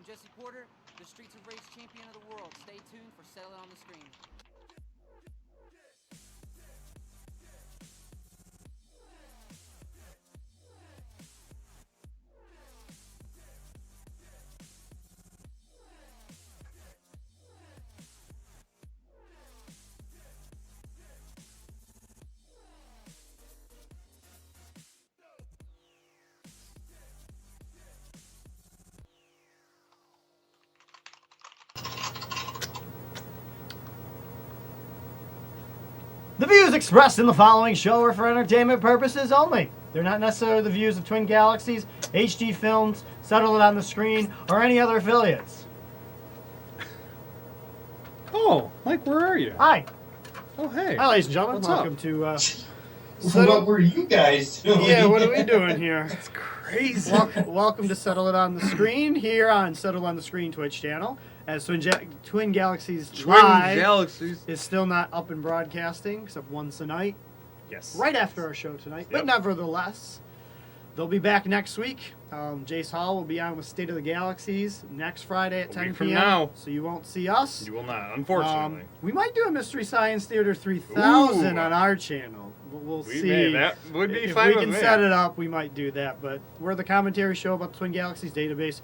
I'm Jesse Porter, the Streets of Rage champion of the world. Stay tuned for Settle It on the Screen. The views expressed in the following show are for entertainment purposes only. They're not necessarily the views of Twin Galaxies, HD Films, Settle It on the Screen, or any other affiliates. Oh, Mike, where are you? Hi. Oh, hey. Hi, ladies and gentlemen. What's Welcome up? to What were you guys doing? Yeah, what are we doing here? It's crazy. Welcome to Settle It on the Screen here on Settle on the Screen Twitch channel. As Twin Galaxies Live Galaxies. is still not up and broadcasting, except once a night, Yes. right after our show tonight. But Yep. nevertheless, they'll be back next week. Jace Hall will be on with State of the Galaxies next Friday at A 10 week from p.m. now. So you won't see us. You will not, unfortunately. We might do a Mystery Science Theater 3000 Ooh. on our channel. We'll We see. may. That would be If fine we with can me. set it up, we might do that. But we're the commentary show about the Twin Galaxies database,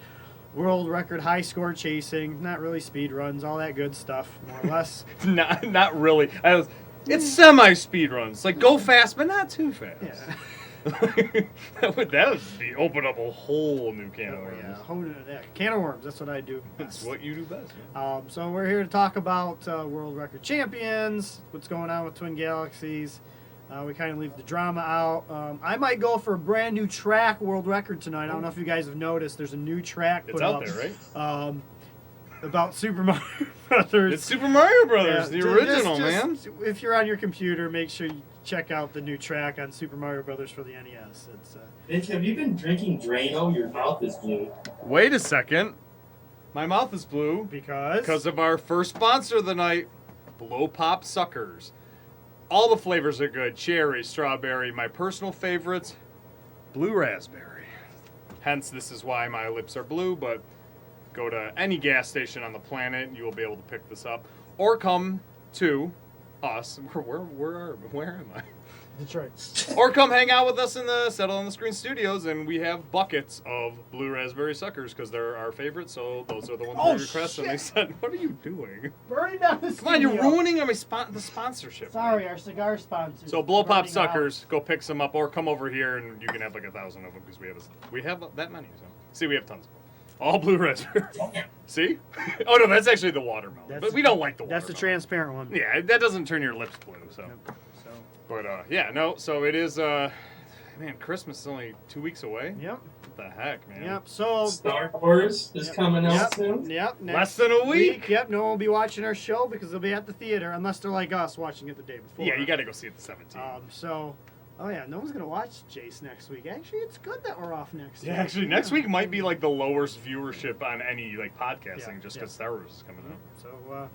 world record high score chasing, not really speed runs, all that good stuff, more or less. Not really. It's semi-speed runs. Like, go fast, but not too fast. Yeah. that would be open up a whole new can of worms. Can of worms, that's what I do That's best. what you do best. Man. So we're here to talk about world record champions, what's going on with Twin Galaxies. We kind of leave the drama out. I might go for a brand new track world record tonight. I don't know if you guys have noticed. There's a new track It's put out up, there, right? about Super Mario Brothers. It's Super Mario Brothers, Yeah, the original, just, man. If you're on your computer, make sure you check out the new track on Super Mario Brothers for the NES. It's Bitch, have you been drinking Drano? Your mouth is blue. Wait a second. My mouth is blue because of our first sponsor of the night, Blow Pop Suckers. All the flavors are good. Cherry, strawberry, my personal favorites, blue raspberry. Hence, this is why my lips are blue, but go to any gas station on the planet, you will be able to pick this up. Or come to us. Where am I? Detroit. Or come hang out with us in the Settle on the Screen studios, and we have buckets of blue raspberry suckers because they're our favorites. So those are the ones we requested. And they said, "What are you doing? Burning down the Come on, you're studio. ruining the sponsorship." Sorry, our cigar sponsor. So blow pop suckers, go pick some up, or come over here and you can have like 1,000 of them because we have that many. So see, we have tons of them. All blue raspberry. See? Oh no, that's actually the watermelon. But we don't like the watermelon. That's the transparent one. Yeah, that doesn't turn your lips blue. So. Yep. So. But yeah, no. So it is. Man, Christmas is only 2 weeks away. Yep. What the heck, man? Yep. So. Star Wars is coming out soon. Yep. Less than a week. Yep. No one will be watching our show because they'll be at the theater unless they're like us watching it the day before. Yeah, you got to go see it the 17th. So. Oh yeah, no one's gonna watch Jace next week. Actually, it's good that we're off next week. Yeah, actually, next week might be like the lowest viewership on any like podcasting, Yeah, just yeah. because Star Wars is coming out.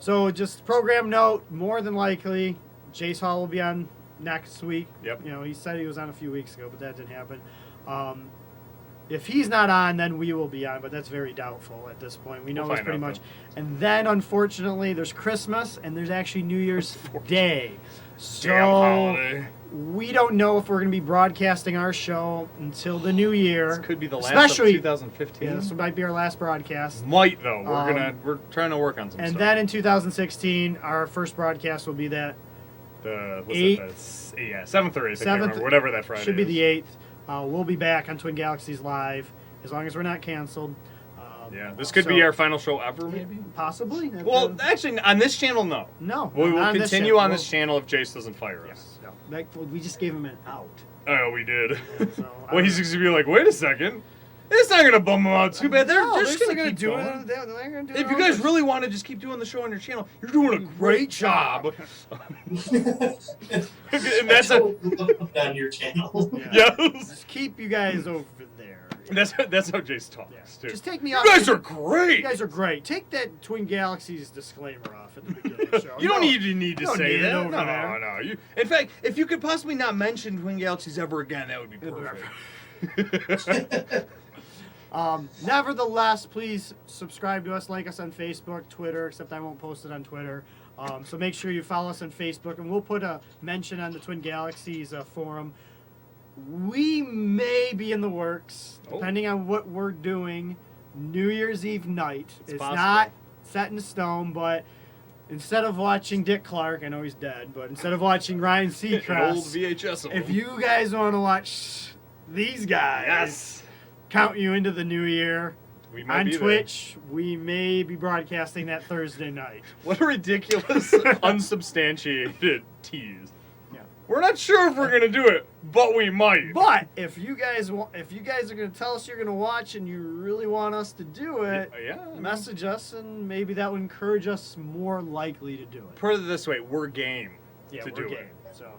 So just program note. More than likely, Jace Hall will be on next week. Yep. You know, he said he was on a few weeks ago, but that didn't happen. If he's not on, then we will be on, but that's very doubtful at this point. We know We'll it's find pretty out, much. And then, unfortunately, there's Christmas, and there's actually New Year's Day. So Damn holiday. we don't know if we're going to be broadcasting our show until the new year. This could be the last Especially, of 2015. Yeah, this might be our last broadcast. Might though. We're trying to work on some And stuff. then in 2016, our first broadcast will be that the 8th. yeah, 7th or 8th. I can't 7th, remember, whatever that Friday should be is. the 8th. We'll be back on Twin Galaxies Live as long as we're not canceled. Yeah, this could be our final show ever, maybe. Possibly. Well, actually, on this channel, no. No. We will not continue on We'll- this channel if Jace doesn't fire us. Yes. No. We just gave him an out. Oh, we did. So, Well, he's just gonna be like, wait a second. It's not gonna bum him out too bad. They're No, just they're gonna keep do going. it. They're gonna do If it you all guys good. really want to just keep doing the show on your channel, you're doing a great job. And that's a on your channel. Yeah. yes. Just keep you guys over there. That's how Jace talks too. Just take me You off. guys are great. You guys are great. Take that Twin Galaxies disclaimer off at the beginning of the show. You don't need to don't say need it that. over No, there. no. In fact, if you could possibly not mention Twin Galaxies ever again, that would be perfect. Nevertheless, please subscribe to us, like us on Facebook, Twitter, except I won't post it on Twitter. So make sure you follow us on Facebook, and we'll put a mention on the Twin Galaxies forum. We may be in the works, depending on what we're doing, New Year's Eve night. It's not set in stone, but instead of watching Dick Clark, I know he's dead, but instead of watching Ryan Seacrest, an old VHS of him. if you guys want to watch these guys, count you into the new year. We might on be Twitch, we may be broadcasting that Thursday night. What a ridiculous, unsubstantiated tease. Yeah. We're not sure if we're gonna do it, but we might. But if you guys are gonna tell us you're gonna watch and you really want us to do it, message us and maybe that would encourage us more likely to do it. Put it this way, we're game to do game, it. So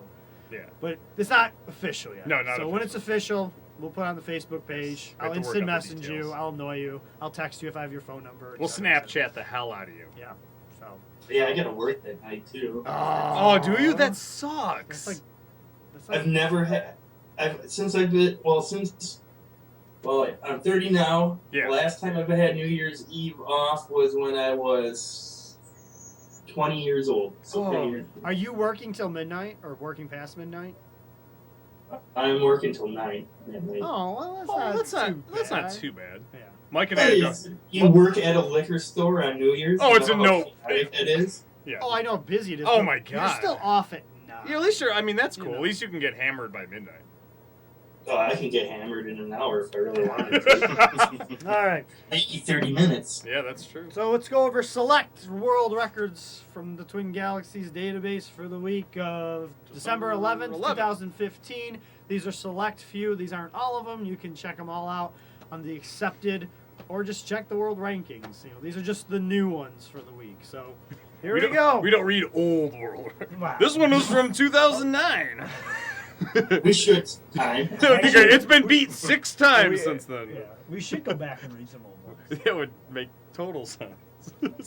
Yeah. but it's not official yet. No, not so official. when it's official, we'll put it on the Facebook page. We have I'll to work instant out the message details. you. I'll annoy you. I'll text you if I have your phone number. We'll et cetera, et cetera. Snapchat the hell out of you. Yeah. So. Yeah, I gotta work that night too. Oh, do you? That sucks. That's I've never had. I'm 30 now. Yeah. The last time I've had New Year's Eve off was when I was 20 years old. So 10 years. Are you working till midnight or working past midnight? I'm working till 9 at night. Oh, well, that's not too bad. Yeah. Mike and I You work at a liquor store on New Year's? Oh, You it's know a how no. chaotic it is? Yeah. Oh, I know how busy it is. Oh but my You're God. still off at 9. Yeah, at least that's cool. You know. At least you can get hammered by midnight. Oh, I can get hammered in an hour if I really wanted to. All right. Maybe 30 minutes. Yeah, that's true. So let's go over select world records from the Twin Galaxies database for the week of December 11th, 2015. These are select few. These aren't all of them. You can check them all out on the accepted or just check the world rankings. These are just the new ones for the week. So here we go. We don't read old world. Wow. This one was from 2009. We should time. It's been beat 6 times since then. Yeah, we should go back and read some old ones. That would make total sense.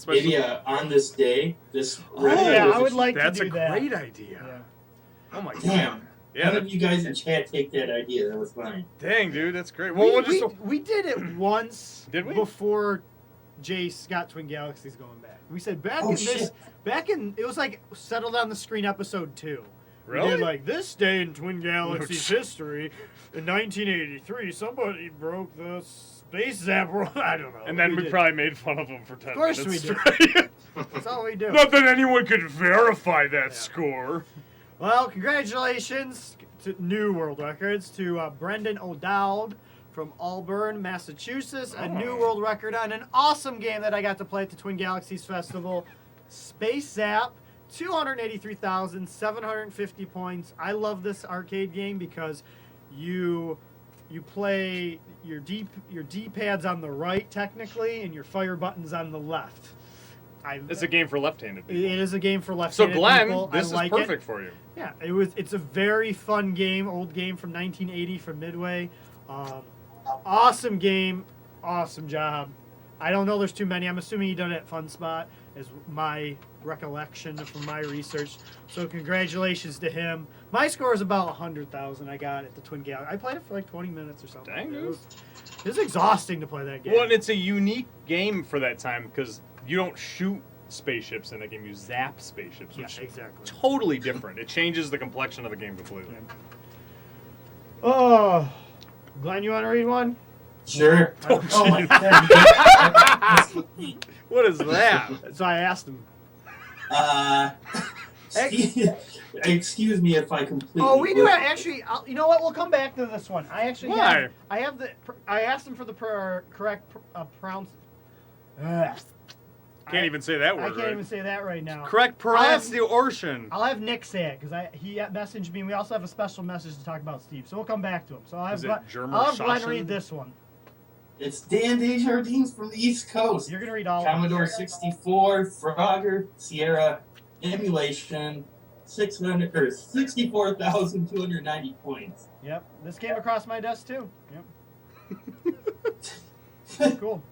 Maybe on this day, this. Yeah, I would like That's to do a that. great idea. Yeah. Oh my god. Damn. Yeah. None of you guys in chat take that idea. That was fine. Dang, dude, that's great. Well, We did it once. Did we? Before Jace got Twin Galaxies going back. We said it was like settled on the screen episode 2. Really? We did like this day in Twin Galaxies history in 1983. Somebody broke the space zap world. I don't know. And then we probably made fun of them for 10 minutes. Of course we did. straight. That's all we do. Not that anyone could verify that score. Well, congratulations to new world records to Brendan O'Dowd from Auburn, Massachusetts. A new world record on an awesome game that I got to play at the Twin Galaxies Festival. Space Zap, 283,750 points. I love this arcade game because you play your D-pads on the right technically and your fire buttons on the left. It's a game for left-handed people. It is a game for So left-handed Glenn, people. this I like is perfect for you. Yeah, it's a very fun game, old game from 1980 from Midway. Awesome game, awesome job. I don't know there's too many. I'm assuming he done it at Fun Spot, is my recollection from my research. So congratulations to him. My score is about 100,000 I got at the Twin Galaxy. I played it for like 20 minutes or something. Dang, It was exhausting to play that game. Well, and it's a unique game for that time because you don't shoot spaceships in a game, you zap spaceships, which Yeah, exactly. is totally different. It changes the complexion of the game completely. Oh, Glenn, you want to read one? Sure. Oh my god. What is that? So I asked him. Excuse me if I completely. Oh, we do actually. You know what? We'll come back to this one. I actually. Why? I asked him for the correct pronounce. Can't even say that word. I can't right? even say that right now. Correct pronunciation. I'll have Nick say it because he messaged me. We also have a special message to talk about Steve, so we'll come back to him. So I'll have Glenn read this one. It's Dan Desjardins from the East Coast. You're gonna read all. Commodore 64, Frogger, Sierra, emulation, 64,290 points. Yep, this came across my desk too. Yep. Cool.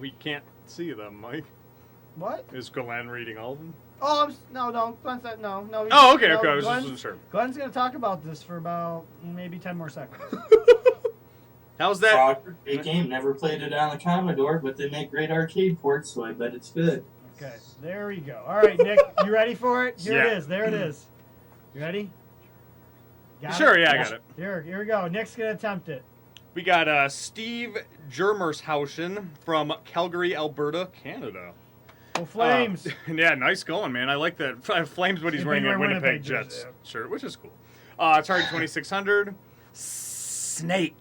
We can't see them, Mike. What? Is Glenn reading all of them? Oh, no. Glenn said no. Oh, okay, okay. I was Glenn, just sure. Glenn's gonna talk about this for about maybe 10 more seconds. How's that? Great game. Never played it on the Commodore, but they make great arcade ports, so I bet it's good. Okay, there we go. All right, Nick, you ready for it? Here it is. There it is. You ready? Got Sure, it? yeah, I got it. Here we go. Nick's going to attempt it. We got Steve Germershausen from Calgary, Alberta, Canada. Oh, Flames. Yeah, nice going, man. I like that. Flames, but he's wearing a Winnipeg Jets shirt, which is cool. Target 2600. Snake.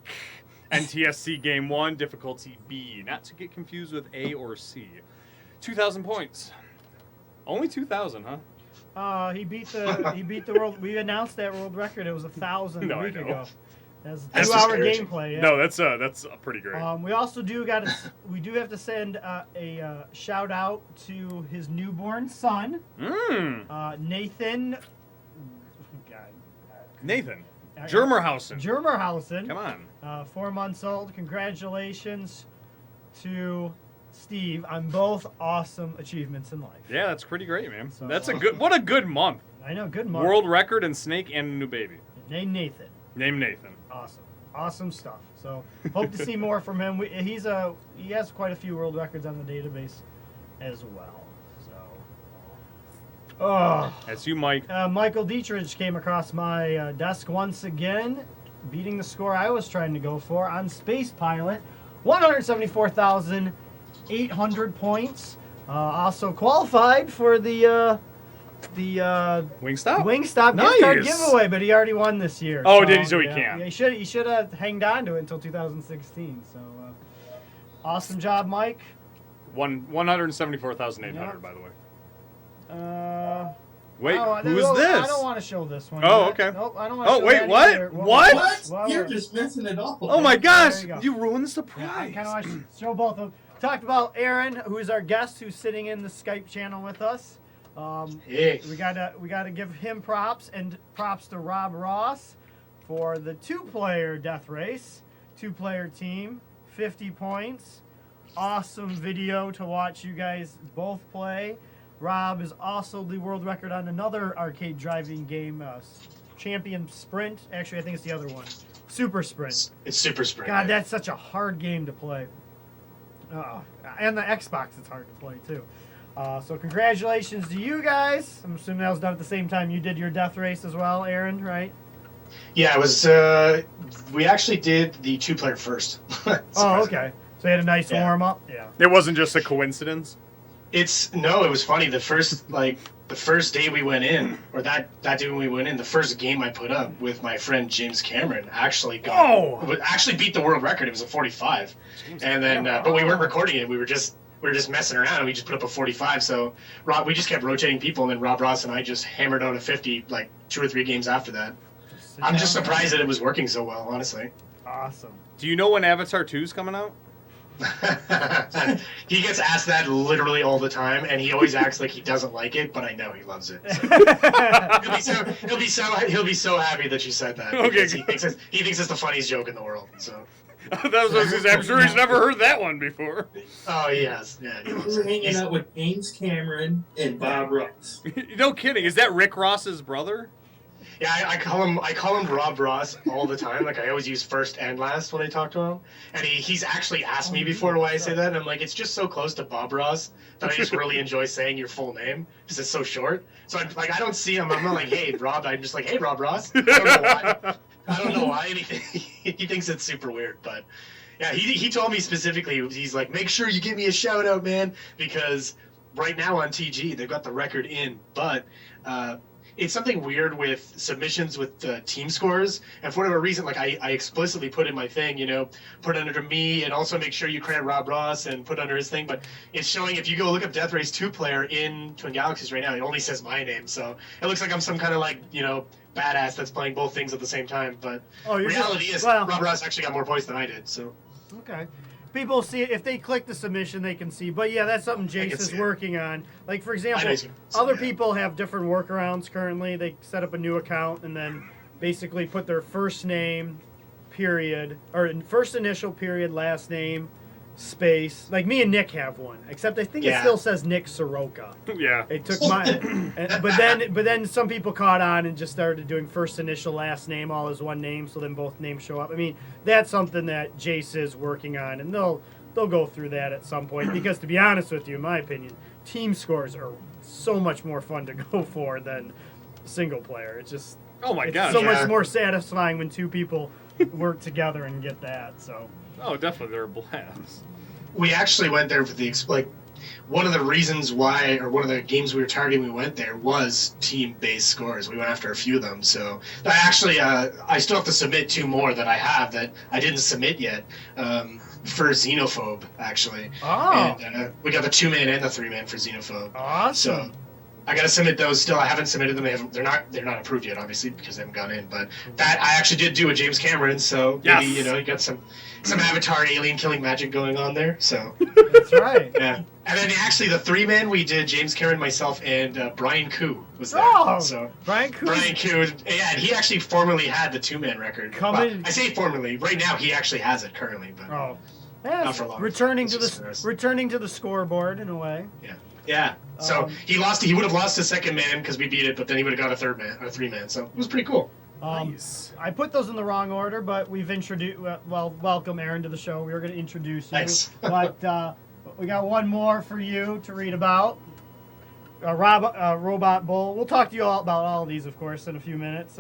NTSC Game 1, difficulty B. Not to get confused with A or C. 2,000 points. Only 2,000, huh? He beat the world. We announced that world record. It was 1,000 a week ago. That's a 2-hour gameplay. Yeah. No, that's pretty great. We also do have to send a shout out to his newborn son, Nathan. Nathan Germerhausen. Germerhausen. Come on. 4 months old. Congratulations to Steve on both awesome achievements in life. Yeah, that's pretty great, man. So, that's what a good month. I know, good month. World record and Snake and a new baby. Named Nathan. Awesome stuff. So hope to see more from him. He has quite a few world records on the database as well. So, that's you, Mike. Michael Dietrich came across my desk once again, beating the score I was trying to go for on Space Pilot, 174,800 points. Also qualified for the Wingstop gift card giveaway, but he already won this year. Oh, did he? So he can't. Yeah, he should have hanged on to it until 2016. So, awesome job, Mike. 174,800, by the way. Wait, who's this? I don't want to show this one. Oh, okay. Nope, I don't want to show wait, that what? either. What? You're just missing it all. Oh my gosh! You ruined the surprise. Yeah, I kind of want to show both of them. Talked about Aaron, who is our guest, who's sitting in the Skype channel with us. Hey. We gotta give him props, and props to Rob Ross for the 2-player death race, 2-player team, 50 points. Awesome video to watch you guys both play. Rob is also the world record on another arcade driving game, Champion Sprint. Actually, I think it's the other one, Super Sprint. It's Super Sprint. God, that's such a hard game to play. And the Xbox, it's hard to play too. So congratulations to you guys. I'm assuming that was done at the same time you did your death race as well, Aaron, right? Yeah, it was. We actually did the 2-player first. Oh, okay. So you had a nice warm up. Yeah. It wasn't just a coincidence. It was funny. The first day we went in, or that day when we went in, the first game I put up with my friend James Cameron actually beat the world record. It was a 45, and then but we weren't recording it. We were just messing around, and we just put up a 45. So we just kept rotating people, and then Rob Ross and I just hammered out a 50 like 2 or 3 games after that. I'm just surprised that it was working so well, honestly. Awesome. Do you know when Avatar 2 is coming out? He gets asked that literally all the time, and he always acts like he doesn't like it, but I know he loves it. So. he'll be so happy that you said that. Okay, he thinks it's the funniest joke in the world. So I'm sure he's never heard that one before. Oh yes, yeah. We're hanging out with James Cameron and Bob Ross. No kidding. Is that Rick Ross's brother? Yeah, I call him Rob Ross all the time. Like I always use first and last when I talk to him. And he's actually asked me before why I say that. And I'm like, it's just so close to Bob Ross that I just really enjoy saying your full name because it's so short. So I don't see him. I'm not like, hey Rob. I'm just like, hey Rob Ross. I don't know why. He thinks it's super weird, but yeah, he told me specifically. He's like, make sure you give me a shout out, man, because right now on TG they've got the record in, but. It's something weird with submissions with team scores, and for whatever reason, like I explicitly put in my thing, put it under me, and also make sure you credit Rob Ross and put under his thing. But it's showing if you go look up Death Race 2-player in Twin Galaxies right now, it only says my name, so it looks like I'm some kind of badass that's playing both things at the same time. But reality is, Rob Ross actually got more points than I did. So okay. People see it. If they click the submission, they can see. But yeah, that's something Jace is working on. Like, for example, other people have different workarounds currently. They set up a new account and then basically put their first name, period, or first initial, period, last name, space. Like me and Nick have one, except I think it Yeah. still says Nick Soroka. Yeah. It took but then some people caught on and just started doing first initial last name all as one name, so then both names show up. I mean, that's something that Jace is working on, and they'll go through that at some point. Because to be honest with you, in my opinion, team scores are so much more fun to go for than single player. It's just Oh my it's gosh. so Yeah. much more satisfying when two people work together and get that. So Oh, definitely, they're a blast. We actually went there for one of the reasons why, or one of the games we were targeting, we went there was team-based scores. We went after a few of them. So I actually, I still have to submit 2 more that I have that I didn't submit yet for Xenophobe, actually. Oh. And we got the 2-man and the 3-man for Xenophobe. awesome. So I gotta submit those still. I haven't submitted them. They're not approved yet, obviously, because they haven't gone in. But that I actually did do a James Cameron, so maybe Yes. you got some Avatar alien killing magic going on there. So That's right. yeah. And then actually the 3-man we did James Cameron, myself, and Brian Koo was there. Oh, So Brian Coos. Brian Koo, yeah, and he actually formerly had the 2-man record. Coming- I say formerly. Right now he actually has it currently, but Oh, yeah, Not for long. returning It's to just the nice. returning to the scoreboard in a way. yeah. So Um, he lost. He would have lost his 2nd man because we beat it, but then he would have got a 3-man. So it was pretty cool. Nice. I put those in the wrong order, but we've introduced. Well, welcome Aaron to the show. We were going to introduce you, Thanks. but we got one more for you to read about. Robot Bull. We'll talk to you all about all of these, of course, in a few minutes.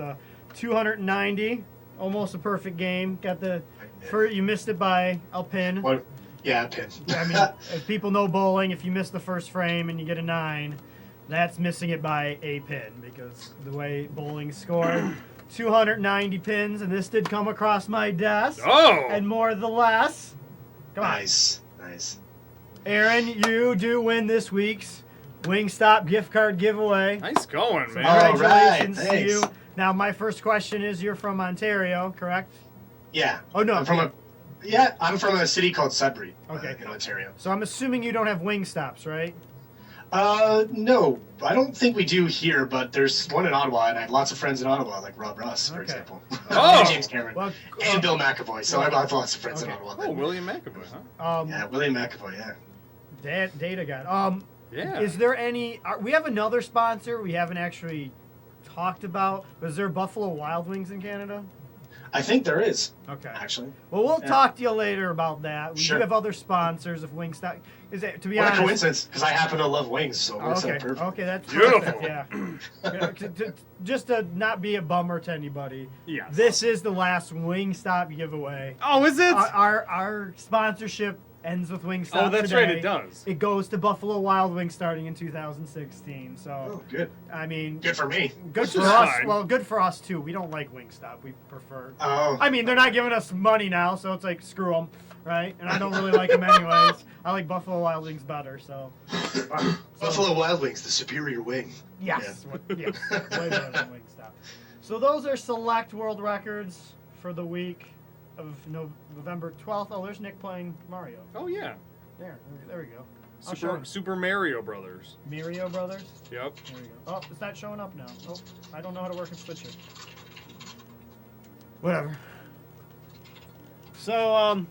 290, almost a perfect game. You missed it by a pin. What? Yeah, pin. I mean, if people know bowling, if you miss the first frame and you get a 9, that's missing it by a pin because the way bowling scored, 290 pins, and this did come across my desk. Oh! And more the less. Come on. Nice. Aaron, you do win this week's Wingstop gift card giveaway. Nice going, So man. All congratulations right, to you. thanks. Now, my first question is you're from Ontario, correct? Yeah. Oh, no. I'm from a city called Sudbury. Okay. In Ontario. So I'm assuming you don't have Wingstops, right? No, I don't think we do here, but there's one in Ottawa, and I have lots of friends in Ottawa, like Rob Ross, for Okay. example. Oh! And James Cameron. Well, And Bill McAvoy, so I have lots of friends in Okay. Ottawa. Oh, William McAvoy, huh? Yeah, William McAvoy, yeah. Data guy. Yeah. Is there any? We have another sponsor we haven't actually talked about. Was there Buffalo Wild Wings in Canada? I think there is, Okay. actually. Well, we'll Yeah. talk to you later about that. We Sure. do have other sponsors of Wingstop. Is it to be What a honest? coincidence, because I happen to love wings, so it works Okay. out perfect. Okay, that's Beautiful. perfect. Yeah. Just to not be a bummer to anybody. Yes. This is the last Wingstop giveaway. Oh, is it? Our sponsorship ends with Wingstop Oh, that's today. right, it does. It goes to Buffalo Wild Wings starting in 2016. So, Oh, good. I mean, Good for me. good Which for is us. fine. Well, good for us too. We don't like Wingstop. We prefer. Oh. I mean, they're not giving us money now, so it's like screw them, right? And I don't really like them anyways. I like Buffalo Wild Wings better. So, Buffalo Wild Wings, the superior wing. yes, yes, way better than Wingstop. So those are select world records for the week of November 12th. Oh, there's Nick playing Mario. Oh, yeah. There we go. I'll show him. Super Mario Brothers. Mario Brothers. Yep. There we go. Oh, it's not showing up now. Oh, I don't know how to work a switcher. Whatever. So,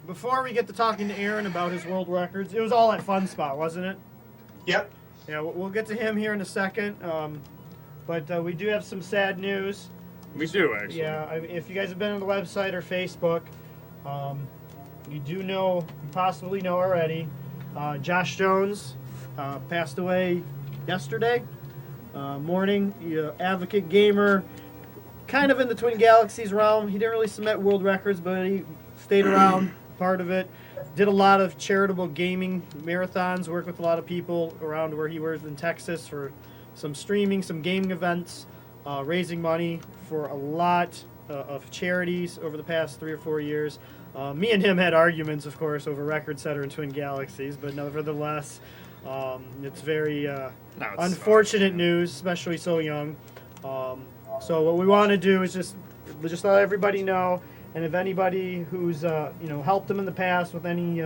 before we get to talking to Aaron about his world records, it was all at Fun Spot, wasn't it? Yep. Yeah, we'll get to him here in a second. But we do have some sad news. We do, actually. Yeah, if you guys have been on the website or Facebook, you possibly know already, Josh Jones passed away yesterday morning. Advocate gamer, kind of in the Twin Galaxies realm. He didn't really cement world records, but he stayed around, part of it. Did a lot of charitable gaming marathons, worked with a lot of people around where he was in Texas for some streaming, some gaming events, raising money for a lot of charities over the past 3 or 4 years. Me and him had arguments, of course, over Record Setter and Twin Galaxies, but nevertheless, it's very unfortunate news, especially so young. So what we want to do is just let everybody know, and if anybody who's helped him in the past with any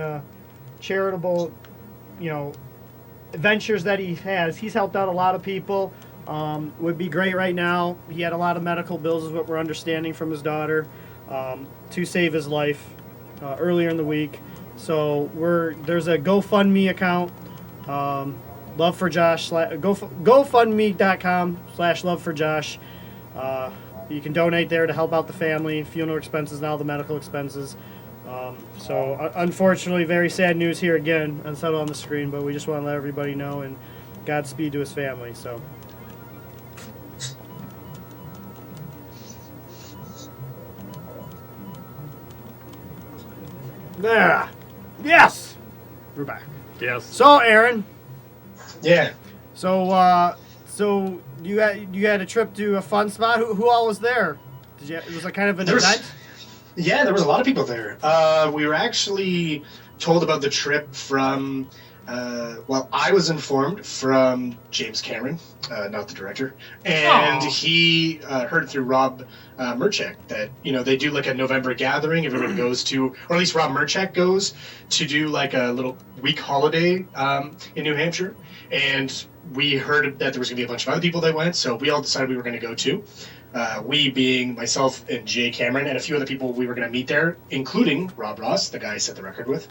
charitable, ventures that he has, he's helped out a lot of people. Would be great right now. He had a lot of medical bills, is what we're understanding from his daughter, to save his life earlier in the week. So there's a GoFundMe account, Love for Josh. GoFundMe.com/Love for Josh. You can donate there to help out the family, funeral expenses, and all the medical expenses. Unfortunately, very sad news here again, unsettled on the screen, but we just want to let everybody know, and Godspeed to his family. So. There. Yes. We're back. Yes. So, Aaron. Yeah. So you had a trip to a fun spot. Who all was there? It was like kind of an event? Yeah, there was a lot of people there. We were actually told about the trip from, I was informed from James Cameron, not the director, and he heard through Rob Merchek that, they do like a November gathering. Everyone goes to, or at least Rob Merchek goes to do like a little week holiday in New Hampshire. And we heard that there was going to be a bunch of other people that went, so we all decided we were going to go too. We being myself and Jay Cameron and a few other people we were going to meet there, including Rob Ross, the guy I set the record with.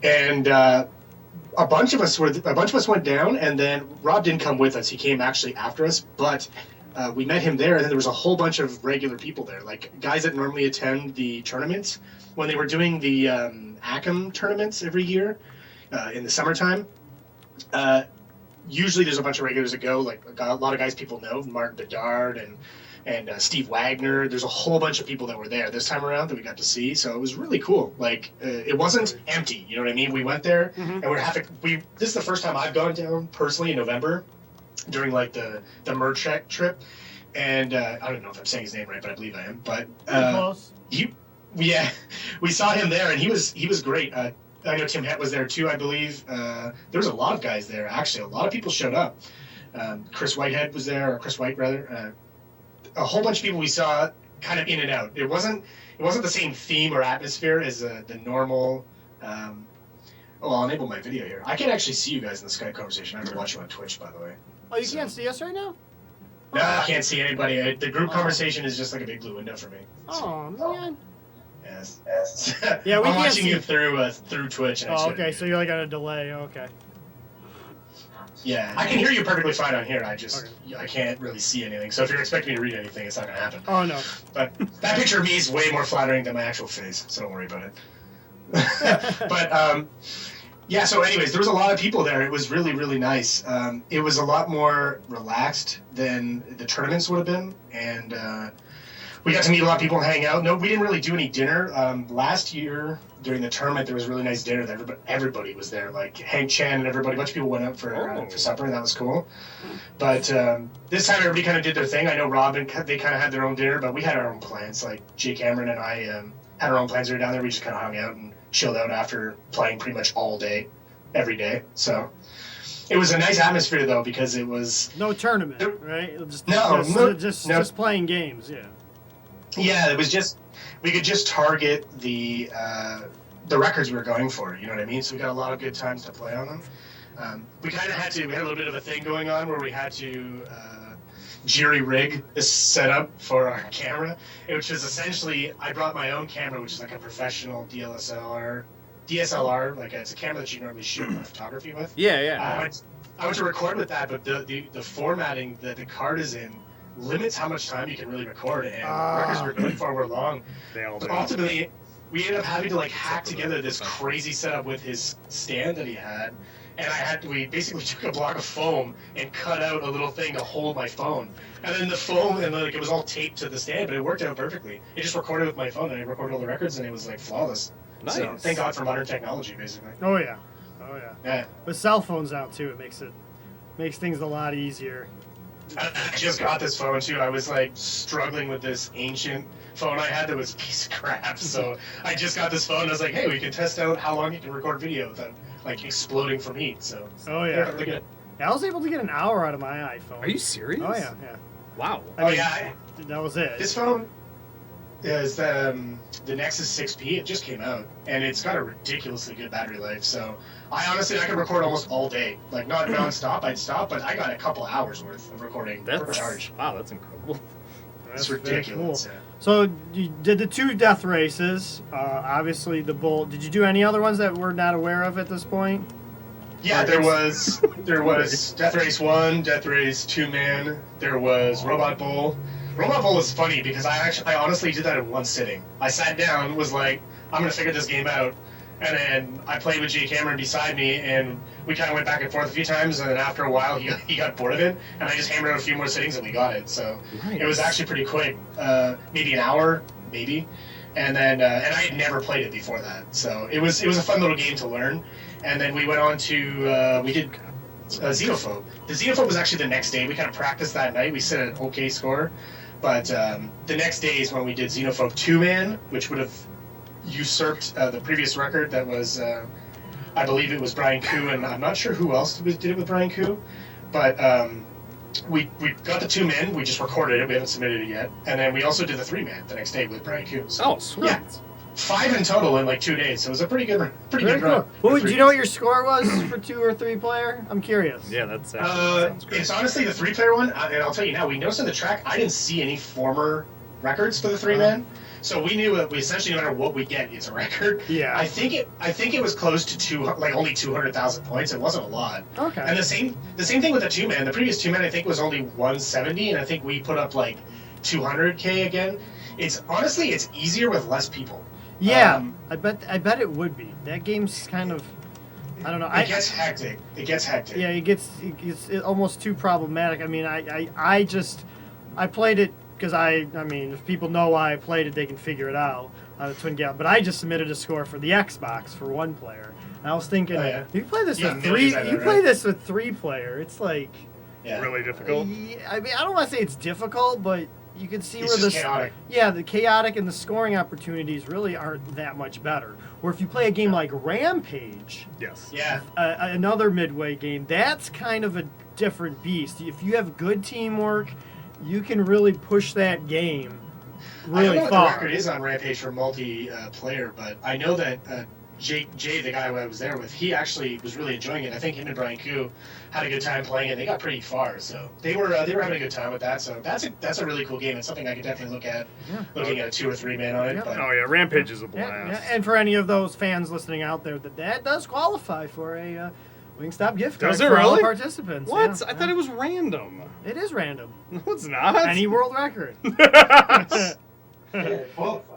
And a bunch of us went down, and then Rob didn't come with us. He came actually after us, but we met him there, and then there was a whole bunch of regular people there, like guys that normally attend the tournaments. When they were doing the ACM tournaments every year in the summertime, usually there's a bunch of regulars that go, like a lot of guys people know, Martin Bedard and Steve Wagner. There's a whole bunch of people that were there this time around that we got to see, so it was really cool. Like, it wasn't empty, you know what I mean? We went there, and this is the first time I've gone down personally in November during like the Merchek trip, and I don't know if I'm saying his name right, but I believe I am. But Close. we saw him there, and he was great. I know Tim Hett was there too, I believe. There was a lot of guys there, actually. A lot of people showed up. Chris Whitehead was there, or Chris White rather. A whole bunch of people we saw kind of in and out. It wasn't the same theme or atmosphere as the normal. I'll enable my video here. I can actually see you guys in the Skype conversation. I have to watch you on Twitch, by the way. Oh, you can't see us right now? No, I can't see anybody. The group conversation is just like a big blue window for me. Oh, man. Yes. Yeah, I'm watching you through Twitch. And okay, so you're like on a delay. Okay. Yeah, I can hear you perfectly fine on here. I can't really see anything. So if you're expecting me to read anything, it's not going to happen. Oh, no. But that picture of me is way more flattering than my actual face, so don't worry about it. But, yeah, so anyways, there was a lot of people there. It was really, really nice. It was a lot more relaxed than the tournaments would have been, and we got to meet a lot of people and hang out. No, we didn't really do any dinner. Last year, during the tournament, there was a really nice dinner that everybody was there, like Hank Chan and everybody. A bunch of people went out for supper, and that was cool. But this time, everybody kind of did their thing. I know Rob and they kind of had their own dinner, but we had our own plans. Like Jay Cameron and I had our own plans. We were down there. We just kind of hung out and chilled out after playing pretty much all day, every day. So it was a nice atmosphere, though, because it was no tournament, right? Just playing games, yeah. Yeah, it was just we could just target the records we were going for. You know what I mean? So we got a lot of good times to play on them. We kind of had to. We had a little bit of a thing going on where we had to jury rig this setup for our camera, which was essentially I brought my own camera, which is like a professional DSLR, like it's a camera that you normally shoot photography with. Yeah. I went to record with that, but the formatting that the card is in limits how much time you can really record, and records we're going for were long. But ultimately, we ended up having to like hack together this crazy setup with his stand that he had, and we basically took a block of foam and cut out a little thing to hold my phone, and then the foam and like it was all taped to the stand, but it worked out perfectly. It just recorded with my phone, and I recorded all the records, and it was like flawless. Nice. So thank God for modern technology, basically. Oh yeah. Yeah. With cell phones out too, it makes things a lot easier. I just got this phone too. I was like struggling with this ancient phone I had that was a piece of crap. So I just got this phone and I was like, hey, we can test out how long you can record video without like exploding from heat. So yeah, look at it. Yeah, I was able to get an hour out of my iPhone. Are you serious? Oh yeah. Wow. That was it. This phone is the Nexus 6P. It just came out, and it's got a ridiculously good battery life. So I could record almost all day. Like not non-stop, I'd stop, but I got a couple hours worth of recording per charge. Wow, that's incredible. It's ridiculous. Cool. So you did the 2 death races. Obviously, the bull. Did you do any other ones that we're not aware of at this point? Yeah, there was Death Race 1, Death Race 2-man. There was Robot Bowl. Robot Bowl was funny because I honestly did that in one sitting. I sat down, was like, I'm gonna figure this game out, and then I played with Jay Cameron beside me, and we kind of went back and forth a few times, and then after a while he got bored of it, and I just hammered out a few more sittings and we got it. So It was actually pretty quick, maybe an hour, maybe, and then and I had never played it before that, so it was a fun little game to learn. And then we went on to we did Xenophobe. The Xenophobe was actually the next day. We kind of practiced that night. We set an okay score, but the next day is when we did Xenophobe 2-man, which would have usurped the previous record. That was, I believe it was Brian Koo, and I'm not sure who else did it with Brian Koo, but we got the 2-man. We just recorded it. We haven't submitted it yet, and then we also did the 3-man the next day with Brian Koo. So, Oh, sweet. Yeah. 5 in total in like 2 days, so it was a pretty good run. Very cool. Well, do you know what your score was for 2 or 3 player? I'm curious. Yeah, that sounds great. It's honestly the 3-player one, and I'll tell you now. We noticed in the track, I didn't see any former records for the 3-man, so we knew that we essentially, no matter what we get, is a record. Yeah. I think it was close to only 200,000 points. It wasn't a lot. Okay. And the same thing with the 2-man. The previous 2-man I think was only 170, and I think we put up like 200K again. It's easier with less people. Yeah, I bet it would be. That game's kind of, I don't know. It gets hectic. Yeah, it gets almost too problematic. I mean, I played it because I mean, if people know why I played it, they can figure it out on the Twin Gal. But I just submitted a score for the Xbox for 1 player. And I was thinking, you play this with 3. You play this with 3 player. It's like really difficult. I mean, I don't want to say it's difficult, but you can see it's where chaotic. the chaotic and the scoring opportunities really aren't that much better. Or if you play a game like Rampage, Yes. Yeah. another midway game, that's kind of a different beast. If you have good teamwork, you can really push that game really I don't know far. what the record is on Rampage for multi-player, but I know that Jay, the guy who I was there with, he actually was really enjoying it. I think him and Brian Koo had a good time playing it. They got pretty far, so they were having a good time with that. So that's a really cool game. It's something I could definitely look at, looking at a 2 or 3-man on it. Yeah. But Oh yeah, Rampage is a blast. Yeah. And for any of those fans listening out there, that does qualify for a Wingstop gift card Does it for all really? participants. What? Yeah, I thought it was random. It is random. No, it's not. Any world record. It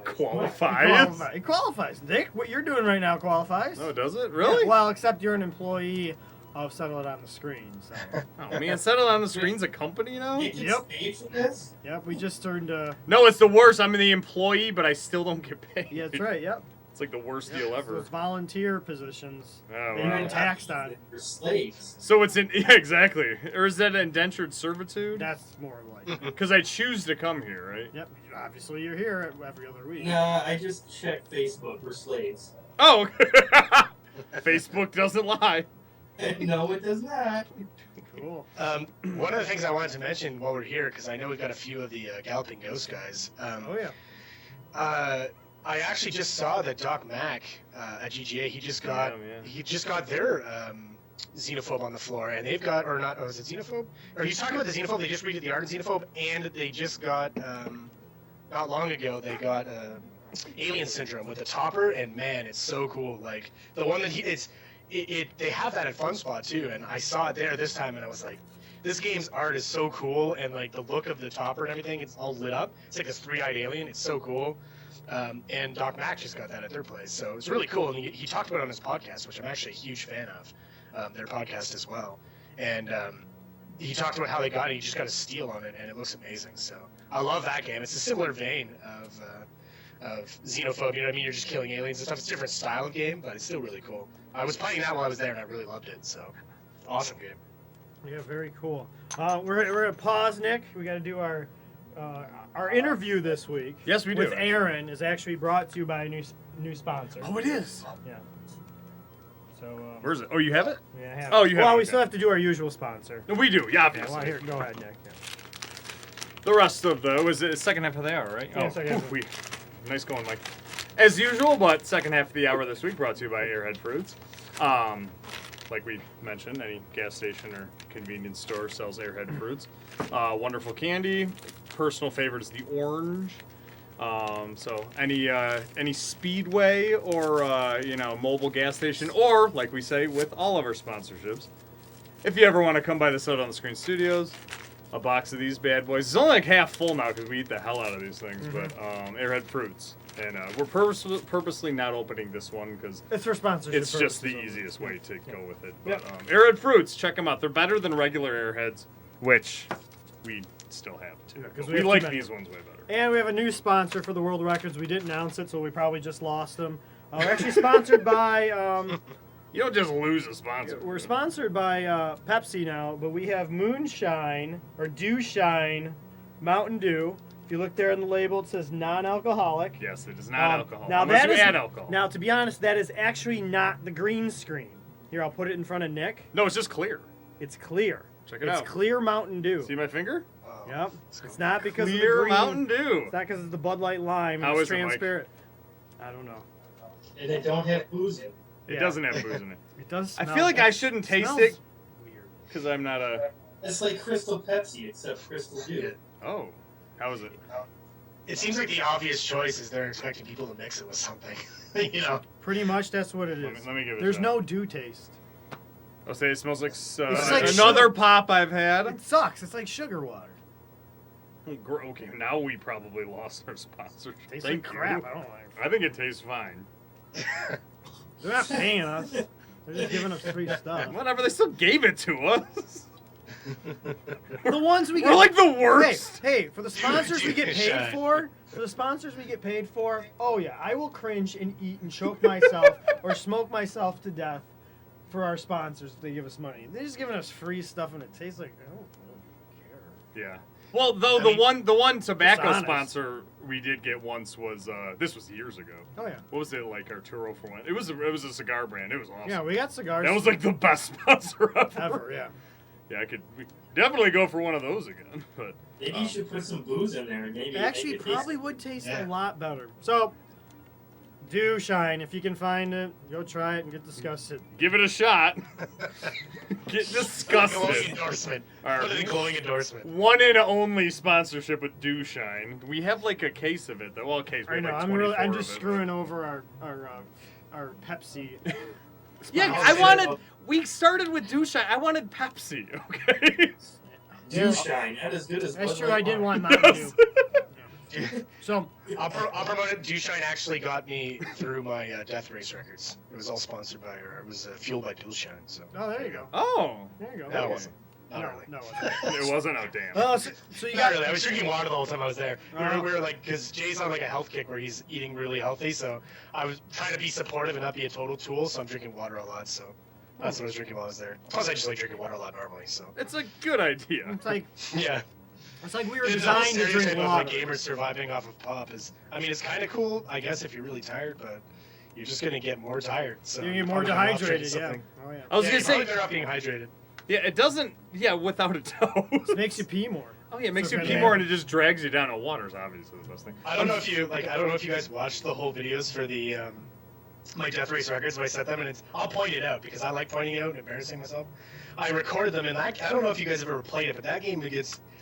Qualifies. It qualifies. Nick, what you're doing right now qualifies. Oh, does it really? Yeah, well, except you're an employee of Settle It on the Screen. So. Oh man, Settle on the Screen's a company now? Yep. Paid for this? Yep, we just turned. No, it's the worst. I'm the employee, but I still don't get paid. Yeah, that's right. Yep. It's like the worst deal ever. Those volunteer positions. Oh, They wow. get taxed on. For slaves. So it's yeah, exactly. Or is that indentured servitude? That's more like. Because I choose to come here, right? Yep. Obviously, you're here every other week. Nah, I just checked Facebook for slaves. Oh, Facebook doesn't lie. No, it does not. Cool. one of the things I wanted to mention while we're here, because I know we've got a few of the Galloping Ghost guys. Oh yeah. I actually just saw that Doc Mack at GGA. He just got their Xenophobe on the floor, and they've got, or not? Oh, is it Xenophobe? Or he's talking about the Xenophobe? They just redid the art of Xenophobe, and they just got not long ago they got Alien Syndrome with the topper, and man, it's so cool. Like the one that they have that at Fun Spot too, and I saw it there this time, and I was like, this game's art is so cool, and like the look of the topper and everything, it's all lit up. It's like this 3-eyed alien. It's so cool. And Doc Mack just got that at their place, so it's really cool. And he talked about it on his podcast, which I'm actually a huge fan of, their podcast as well. And he talked about how they got it. He just got a steal on it, and it looks amazing. So I love that game. It's a similar vein of Xenophobe. You know what I mean? You're just killing aliens and stuff. It's a different style of game, but it's still really cool. I was playing that while I was there, and I really loved it. So awesome game. Yeah, very cool. We're gonna pause, Nick. We got to do our interview this week. Yes, we do. With Aaron is actually brought to you by a new sponsor. Oh, it is. Yeah. So. Where's it? Oh, you have it? Yeah, I have Oh, it. you have Well, it, we okay. still have to do our usual sponsor. No, we do. Yeah, Yeah, obviously. well, here, go ahead, Nick. Yeah. The rest of is the second half of the hour, right? Yeah, second half. Nice going, Mike. As usual, but second half of the hour this week brought to you by Airhead Fruits. Like we mentioned, any gas station or convenience store sells Airhead Fruits. Wonderful candy. Personal favorite is the orange. So any speedway or mobile gas station, or like we say with all of our sponsorships, if you ever want to come by the Set on the Screen Studios, a box of these bad boys. It's only like half full now because we eat the hell out of these things. But Airhead Fruits, and we're purposely not opening this one because It's for sponsorship. it's just the purposes easiest way to go with it. Yep. But Airhead Fruits, check them out. They're better than regular Airheads, which we still have too. Yeah, 'cause But we we have too like many. these ones way better. And we have a new sponsor for the World Records. We didn't announce it, so we probably just lost them. We're actually sponsored by. You don't just lose a sponsor. We're sponsored by Pepsi now, but we have Moonshine or Dew Shine Mountain Dew. If you look there on the label, it says non-alcoholic. Yes, it is not alcohol. Now Unless that you is add alcohol. Now, to be honest, that is actually not the green screen. Here, I'll put it in front of Nick. No, it's just clear. It's clear. Check it It's out. clear Mountain Dew. See my finger? Yep. It's not because of the Clear green. Mountain Dew. It's not because it's the Bud Light Lime. How It's is it, Mike? transparent. I don't know. And they don't have booze in. It Yeah. doesn't have booze in it. It does. I Smell, feel like I shouldn't taste smells it Weird. because I'm not a. It's like Crystal Pepsi, except Crystal Dew. Oh, how is it? It seems like the obvious choice is they're expecting people to mix it with something. You know. Pretty much, that's what it is. Let me give it a There's shot. no dew taste. I'll say it smells like, like another sugar. pop I've had. It sucks. It's like sugar water. Okay, now we probably lost our sponsor. Tastes Thank like you. crap. I don't like it. I think it tastes fine. They're not paying us. They're just giving us free stuff. Whatever, they still gave it to us. The ones we We're get. like the worst. Hey, for the sponsors we get Dude, paid shut. for, oh yeah, I will cringe and eat and choke myself or smoke myself to death for our sponsors if they give us money. They're just giving us free stuff and it tastes like I don't care. Yeah. Well, though the one tobacco honest. sponsor we did get once was this was years ago. Oh yeah. What was it like Arturo for one? It was a cigar brand. It was awesome. Yeah, we got cigars. That was like the best sponsor ever. ever, yeah. Yeah, we definitely go for one of those again. But Maybe you should put some booze in there. Maybe It actually make it taste- probably would taste Yeah. a lot better. So, Dew Shine, if you can find it, go try it and get disgusted. give it a shot. Get Glowing disgusted. endorsement. All What right. a glowing endorsement. One and only sponsorship with Dew Shine. We have like a case of it. Well, a case. We I have, know. like, I'm 24 I'm of just it. screwing over our Pepsi. Yeah, Oh, I shit. wanted. We started with Dew Shine. I wanted Pepsi. Okay. Dew Shine, not as good as That's Bud true. Light I did Lime. want Mountain Dew. So, I'll promote it. Dew Shine actually got me through my Death Race records. It was all sponsored by, or it was fueled by Dew Shine. So oh, there you go. Oh, There you go. that wasn't. Not No, really. no. it wasn't. Oh, damn. So you Not got really. I was drinking water the whole time I was there. Uh-huh. We were like, because Jay's on like a health kick where he's eating really healthy, so I was trying to be supportive and not be a total tool. So I'm drinking water a lot. So that's what I was drinking while I was there. Plus, I just like drinking water a lot normally. So It's a good idea. yeah. It's like we were The whole designed to drink stereotype of water. like gamers surviving off of pop is, I mean, it's kind of cool, I guess, if you're really tired, but you're just gonna get more tired. So You get more probably better off drinking dehydrated, yeah. something. Oh yeah. I was Yeah, gonna you're say, probably better off being hydrated. yeah, it doesn't. Yeah, without a doubt. It makes you pee more. Oh yeah, it makes So you good. pee more and it just drags you down. Water's obviously the best thing. I don't know if you guys watched the whole videos for the my Death Race records when I set them, and I'll point it out because I like pointing it out and embarrassing myself. I recorded them, and I don't know if you guys have ever played it, but that game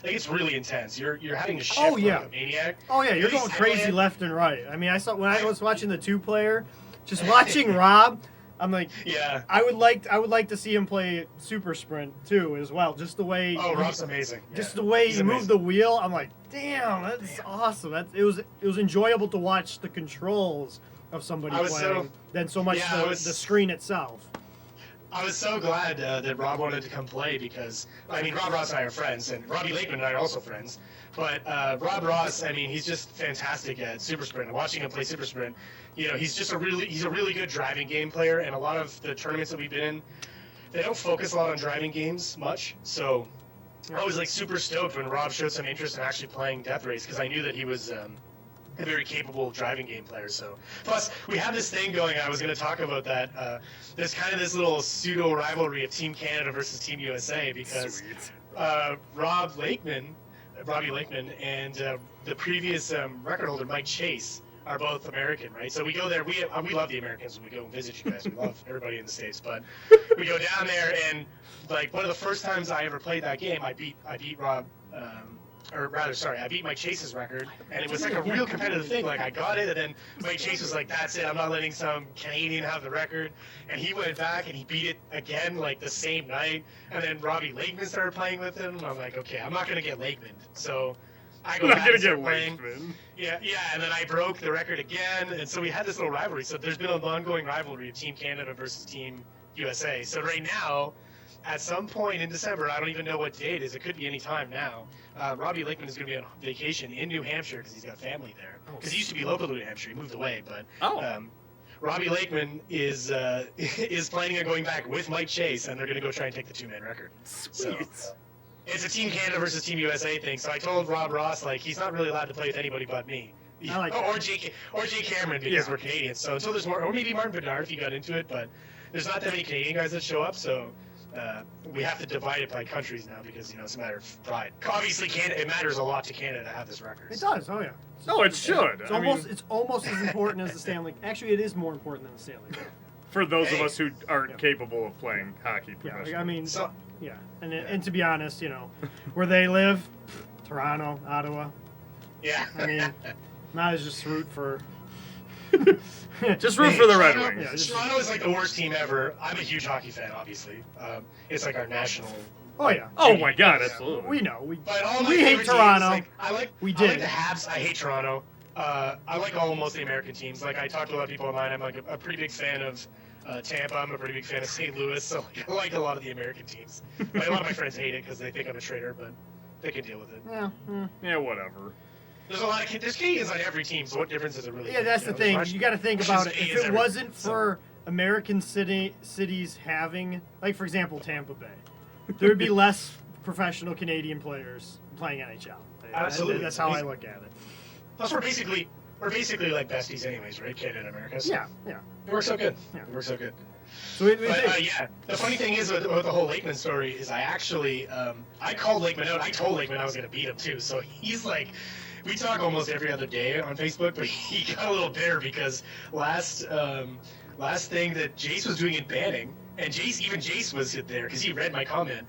it's really intense. You're having to shift Oh, yeah. like a maniac. Oh yeah, you're These going crazy headlamp- left and right. I mean, I saw when I was watching the 2-player, just watching Rob. I'm like, Yeah. I would like to see him play Super Sprint too, as well. Just the way, Oh, Rob's amazing. just Yeah. the way He's he moved amazing. the wheel. I'm like, damn, that's awesome. It was enjoyable to watch the controls of somebody I was playing than so much Yeah, I the was- screen itself. I was so glad that Rob wanted to come play because, I mean, Rob Ross and I are friends, and Robbie Lakeman and I are also friends. But Rob Ross, I mean, he's just fantastic at Super Sprint. And watching him play Super Sprint, you know, he's a really good driving game player. And a lot of the tournaments that we've been in, they don't focus a lot on driving games much. So I was like super stoked when Rob showed some interest in actually playing Death Race because I knew that he was a very capable driving game player. So, plus we have this thing going. I was going to talk about that. There's kind of this little pseudo rivalry of Team Canada versus Team USA because Sweet. Robbie Lakeman, and the previous record holder Mike Chase are both American, right? So we go there. We love the Americans when we go and visit you guys. We love everybody in the States, but we go down there and like one of the first times I ever played that game, I beat Rob or rather, sorry, I beat Mike Chase's record, and it was like a real competitive thing. Like I got it, and then Mike Chase was like, "That's it. I'm not letting some Canadian have the record." And he went back and he beat it again, like the same night. And then Robbie Lakeman started playing with him. I'm like, okay, I'm not gonna get Lakeman, so I go I'm not back gonna and start get playing. Lakeman. Yeah, and then I broke the record again, and so we had this little rivalry. So there's been an ongoing rivalry of Team Canada versus Team USA. So right now, at some point in December, I don't even know what date it is. It could be any time now. Robbie Lakeman is going to be on vacation in New Hampshire because he's got family there. Because he used to be local to New Hampshire. He moved away, but Robbie Lakeman is is planning on going back with Mike Chase, and they're going to go try and take the two-man record. Sweet. So, it's a Team Canada versus Team USA thing. So I told Rob Ross, like, he's not really allowed to play with anybody but me. I like or Jay Cameron because we're Canadians. So until there's more, or maybe Martin Bedard if he got into it, but there's not that many Canadian guys that show up. So we have to divide it by countries now because it's a matter of pride. Obviously, Canada, it matters a lot to Canada to have this record. It does. Oh yeah. No, it should. It's almost as important as the Stanley. Actually, it is more important than the Stanley Cup. For those of us who aren't capable of playing hockey Yeah, professionally. I mean, So- yeah, and to be honest, where they live, Toronto, Ottawa. Yeah. I mean, might as just root for. Just root for the Red Toronto- Wings. just- Toronto is like the worst team ever. I'm a huge hockey fan, obviously. It's like our national. Oh yeah. Oh my God, absolutely. We know. But all my We hate favorite teams, Toronto. like, I like We I like did. the Habs. I hate Toronto. I like most of the American teams. Like I talked to a lot of people online. I'm like a pretty big fan of Tampa. I'm a pretty big fan of St. Louis. So I like a lot of the American teams. But a lot of my friends hate it because they think I'm a traitor, but they can deal with it. Yeah. Yeah, whatever. There's Canadians on every team. So what difference does it really? Yeah, make, that's the thing. You got to think about it. Canadians If it everywhere. wasn't for American cities having, like for example, Tampa Bay, there would be less professional Canadian players playing NHL. Absolutely. That's how I look at it. Plus, we're basically like besties, anyways, right? Canada and America. So Yeah. It works out good. Yeah. It works out good. So But yeah, the funny thing is with the whole Lakeman story is I actually I called Lakeman out. I told Lakeman I was going to beat him too. So he's like, we talk almost every other day on Facebook, but he got a little bitter because last thing that Jace was doing in banning, and Jace was there because he read my comment.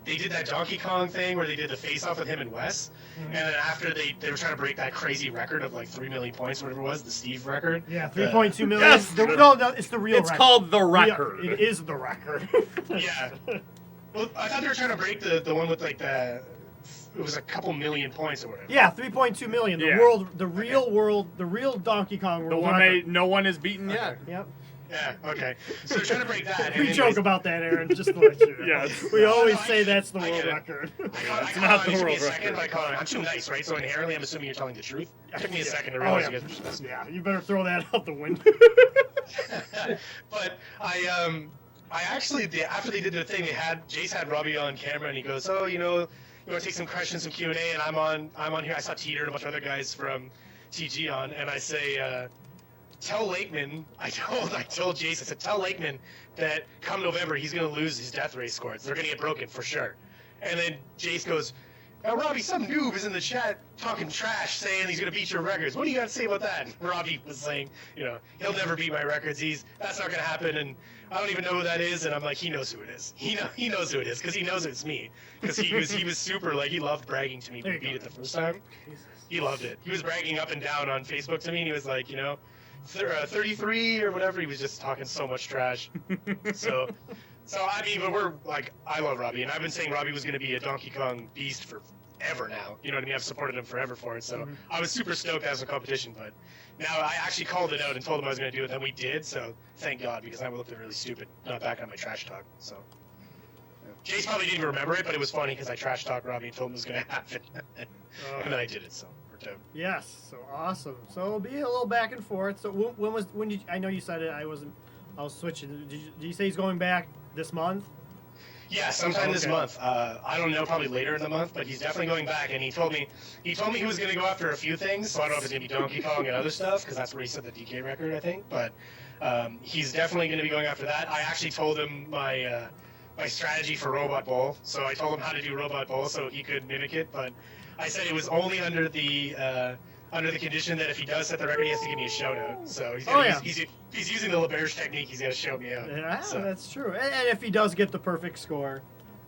They did that Donkey Kong thing where they did the face-off with him and Wes, and then after they were trying to break that crazy record of like 3 million points, whatever it was, the Steve record. Yeah, 3.2 million. Yes! No, it's the real It's record. called the record. It is the record. Yeah. Well, I thought they were trying to break the one with like it was a couple million points or whatever. Yeah, 3.2 million. The Yeah. the real Donkey Kong world The one record. no one has beaten yet. Okay, Yep. Yeah. Okay. So they're trying to break that. and We anyways, joke about that, Aaron, just to let you know. Yeah. We always No, say that's the I world get it. record. It's not the it took me world a second, record. but I call it. I'm too nice, right? So inherently, I'm assuming you're telling the truth. It took me a second to Oh, realize yeah. you guys were supposed to. Yeah, you better throw that out the window. But I actually after they did the thing, Jace had Robbie on camera, and he goes, "Oh, you want to take some questions, some Q&A," and I'm on here. I saw Teeter and a bunch of other guys from TG on, and I say, tell Lakeman. I told Jace, I said, tell Lakeman that come November he's gonna lose his death race scores. They're gonna get broken for sure. And then Jace goes, now, Robbie, some noob is in the chat talking trash, saying he's going to beat your records. What do you got to say about that? And Robbie was saying, he'll never beat my records. That's not going to happen, and I don't even know who that is. And I'm like, he knows who it is. He knows who it is because he knows it's me. Because he was super, like, he loved bragging to me when he beat it the first time. He loved it. He was bragging up and down on Facebook to me, and he was like, 33 or whatever. He was just talking so much trash. So I mean, but we're like, I love Robbie, and I've been saying Robbie was going to be a Donkey Kong beast forever now. You know what I mean? I've supported him forever for it. So I was super stoked as a competition, but now I actually called it out and told him I was going to do it, and we did. So thank God, because I would look really stupid not back on my trash talk. So Jace probably didn't even remember it, but it was funny because I trash talked Robbie and told him it was going to happen, and then I did it. So worked out. Yes, so awesome. So it'll be a little back and forth. So when did I know you said it? I was switching. Did you say he's going back this month? Yeah, sometime this Okay. month. I don't know, probably later in the month, but he's definitely going back. And he told me he was going to go after a few things. So I don't know if it's going to be Donkey Kong and other stuff, because that's where he set the DK record, I think. But he's definitely going to be going after that. I actually told him my strategy for Robot Bowl. So I told him how to do Robot Bowl so he could mimic it. But I said it was only under the condition that if he does set the record, he has to give me a shout out. So he's using the Laberge technique. He's got to shout me out. Yeah, So. that's true. And if he does get the perfect score,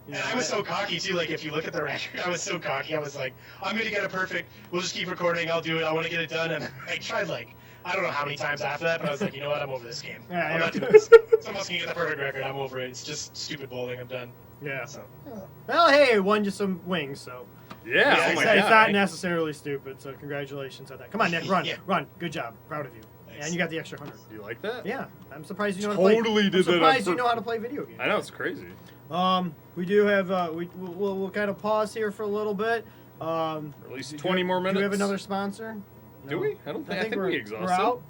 And I was so cocky too. Like if you look at the record, I was so cocky. I was like, I'm gonna get it perfect. We'll just keep recording. I'll do it. I want to get it done. And I tried like I don't know how many times after that, but I was like, you know what? I'm over this game. I'm not doing this. Someone else can get the perfect record. I'm over it. It's just stupid bowling. I'm done. Yeah. So. Well, hey, it won you some wings, so. Yeah, Yeah, oh my It's God. not necessarily stupid, so congratulations on that. Come on, Nick, run, Yeah. run. Good job. Proud of you. Thanks. And you got the extra 100. You like that? Yeah, I'm surprised you know how to play. Totally did I'm that on surprised you know purpose. how to play video games. I know, it's crazy. We do have we'll kind of pause here for a little bit. At least 20 more minutes. Do we have another sponsor? Do No. we? I think we we're exhausted. out.